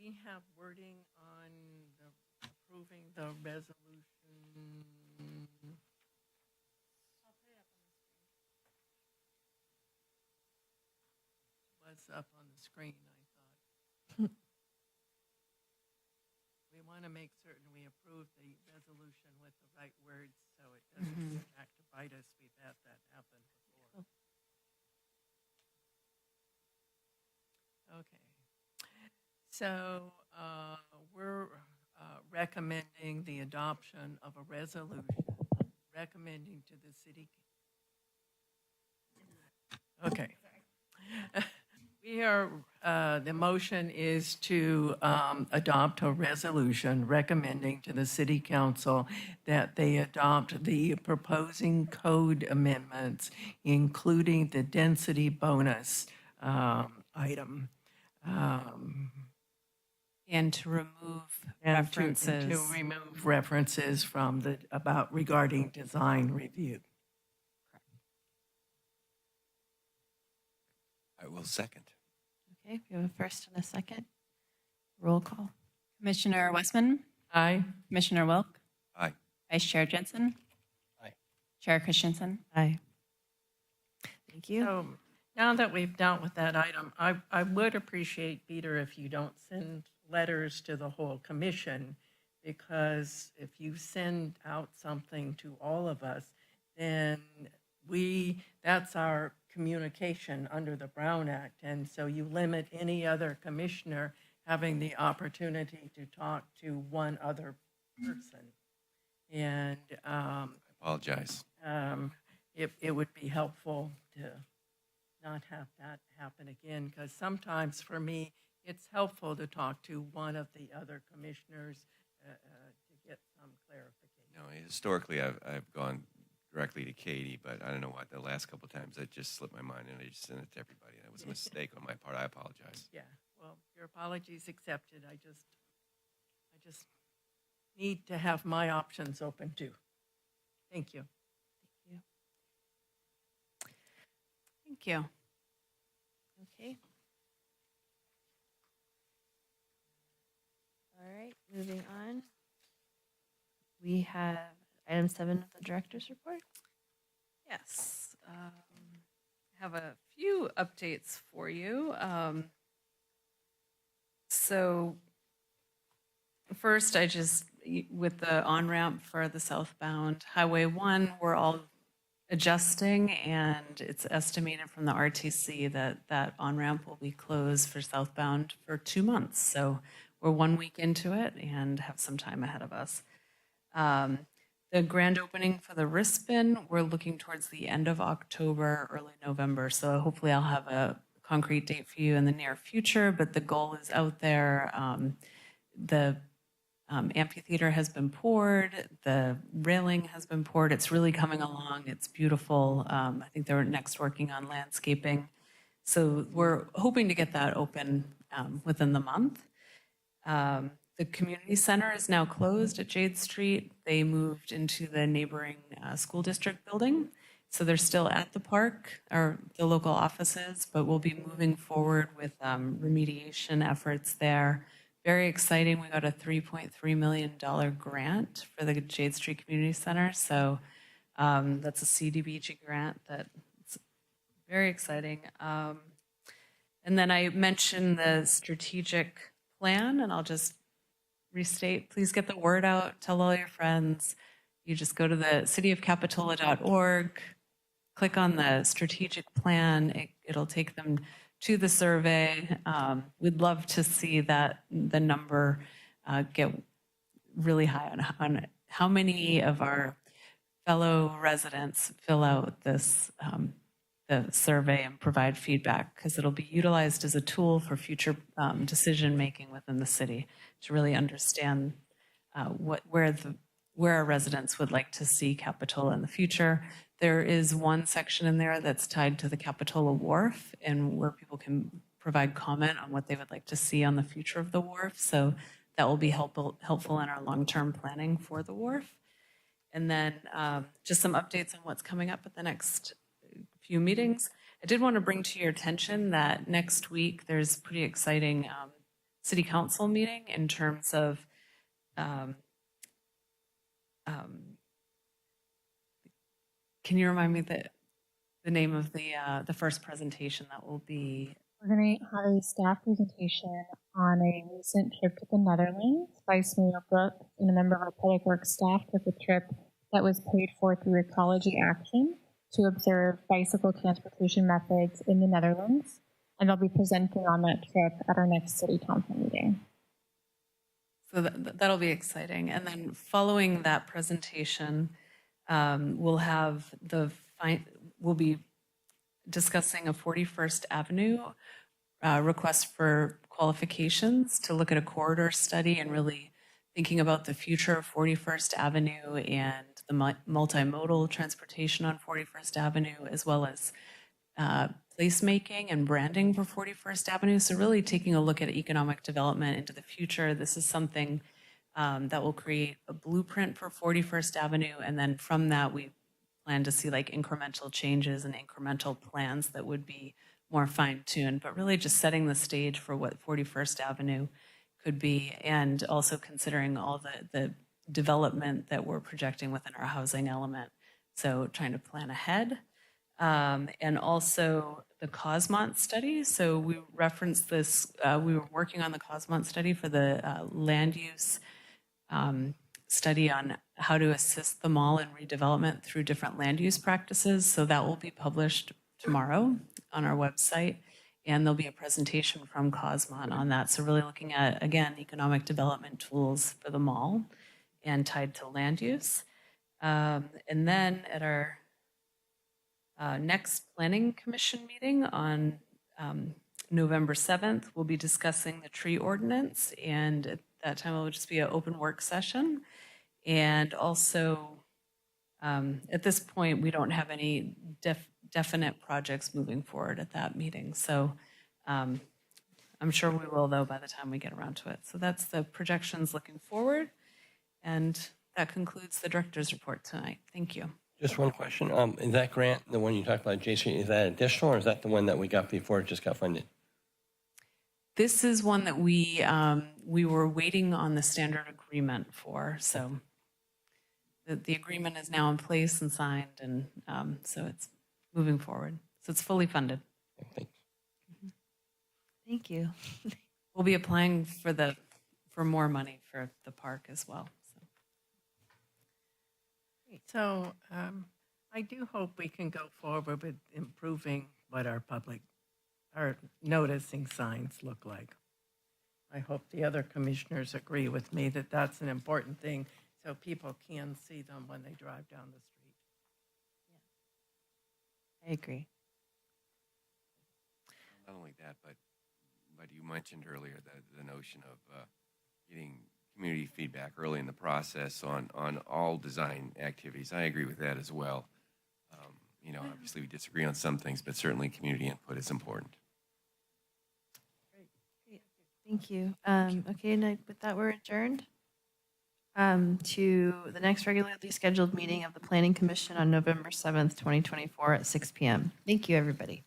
we have wording on approving the resolution? Was up on the screen, I thought. We want to make certain we approve the resolution with the right words so it doesn't get back to bite us. We've had that happen before. Okay. So we're recommending the adoption of a resolution recommending to the city. Okay. We are, the motion is to adopt a resolution recommending to the city council that they adopt the proposing code amendments, including the density bonus item.
And to remove references.
To remove references from regarding design review.
I will second.
Okay, we have a first and a second. Roll call.
Commissioner Westman?
Aye.
Commissioner Wilk?
Aye.
Vice Chair Jensen?
Aye.
Chair Christensen?
Aye. Thank you.
So now that we've dealt with that item, I would appreciate, Peter, if you don't send letters to the whole commission, because if you send out something to all of us, then that's our communication under the Brown Act. And so you limit any other commissioner having the opportunity to talk to one other person. And
Apologize.
it would be helpful to not have that happen again, because sometimes for me, it's helpful to talk to one of the other commissioners to get some clarification.
No, historically, I've gone directly to Katie, but I don't know what, the last couple of times that just slipped my mind and I just sent it to everybody. That was a mistake on my part. I apologize.
Yeah, well, your apologies accepted. I just need to have my options open too. Thank you.
Thank you.
Okay. All right, moving on. We have item 7 of the director's report.
Yes. I have a few updates for you. So first, with the on-ramp for the southbound Highway 1, we're all adjusting, and it's estimated from the RTC that that on-ramp will be closed for southbound for 2 months. So we're 1 week into it and have some time ahead of us. The grand opening for the wrist bin, we're looking towards the end of October, early November. So hopefully I'll have a concrete date for you in the near future, but the goal is out there. The amphitheater has been poured, the railing has been poured. It's really coming along. It's beautiful. I think they're next working on landscaping. So we're hoping to get that open within the month. The community center is now closed at Jade Street. They moved into the neighboring school district building. So they're still at the park, or the local offices, but we'll be moving forward with remediation efforts there. Very exciting. We got a $3.3 million grant for the Jade Street Community Center. So that's a CDBG grant that's very exciting. And then I mentioned the strategic plan, and I'll just restate, please get the word out, tell all your friends. You just go to the cityofcapitola.org, click on the strategic plan. It'll take them to the survey. We'd love to see that the number get really high on how many of our fellow residents fill out this the survey and provide feedback, because it'll be utilized as a tool for future decision making within the city to really understand where our residents would like to see Capitola in the future. There is one section in there that's tied to the Capitola Wharf, and where people can provide comment on what they would like to see on the future of the wharf. So that will be helpful in our long-term planning for the wharf. And then just some updates on what's coming up at the next few meetings. I did want to bring to your attention that next week there's a pretty exciting city council meeting in terms of can you remind me the name of the first presentation that will be?
We're going to have a staff presentation on a recent trip to the Netherlands. Vice Mayor Brooks and a member of our Public Works staff took a trip that was paid for through Ecology Action to observe bicycle transportation methods in the Netherlands. And they'll be presenting on that trip at our next city council meeting.
So that'll be exciting. And then following that presentation, we'll be discussing a 41st Avenue request for qualifications to look at a corridor study and really thinking about the future of 41st Avenue and the multimodal transportation on 41st Avenue, as well as placemaking and branding for 41st Avenue. So really taking a look at economic development into the future. This is something that will create a blueprint for 41st Avenue. And then from that, we plan to see like incremental changes and incremental plans that would be more fine-tuned, but really just setting the stage for what 41st Avenue could be, and also considering all the development that we're projecting within our housing element. So trying to plan ahead. And also the Cosmont study. So we referenced this, we were working on the Cosmont study for the land use study on how to assist the mall in redevelopment through different land use practices. So that will be published tomorrow on our website. And there'll be a presentation from Cosmont on that. So really looking at, again, economic development tools for the mall and tied to land use. And then at our next Planning Commission meeting on November 7th, we'll be discussing the tree ordinance. And at that time, it will just be an open work session. And also, at this point, we don't have any definite projects moving forward at that meeting. So I'm sure we will, though, by the time we get around to it. So that's the projections looking forward. And that concludes the director's report tonight. Thank you.
Just one question. Is that grant, the one you talked about, Jason, is that additional or is that the one that we got before it just got funded?
This is one that we were waiting on the standard agreement for. So the agreement is now in place and signed, and so it's moving forward. So it's fully funded.
Thank you.
We'll be applying for more money for the park as well.
So I do hope we can go forward with improving what our noticing signs look like. I hope the other commissioners agree with me that that's an important thing so people can see them when they drive down the street.
I agree.
Not only that, but you mentioned earlier the notion of getting community feedback early in the process on all design activities. I agree with that as well. Obviously we disagree on some things, but certainly community input is important.
Great. Thank you. Okay, and with that, we're adjourned to the next regularly scheduled meeting of the Planning Commission on November 7th, 2024 at 6 p.m. Thank you, everybody.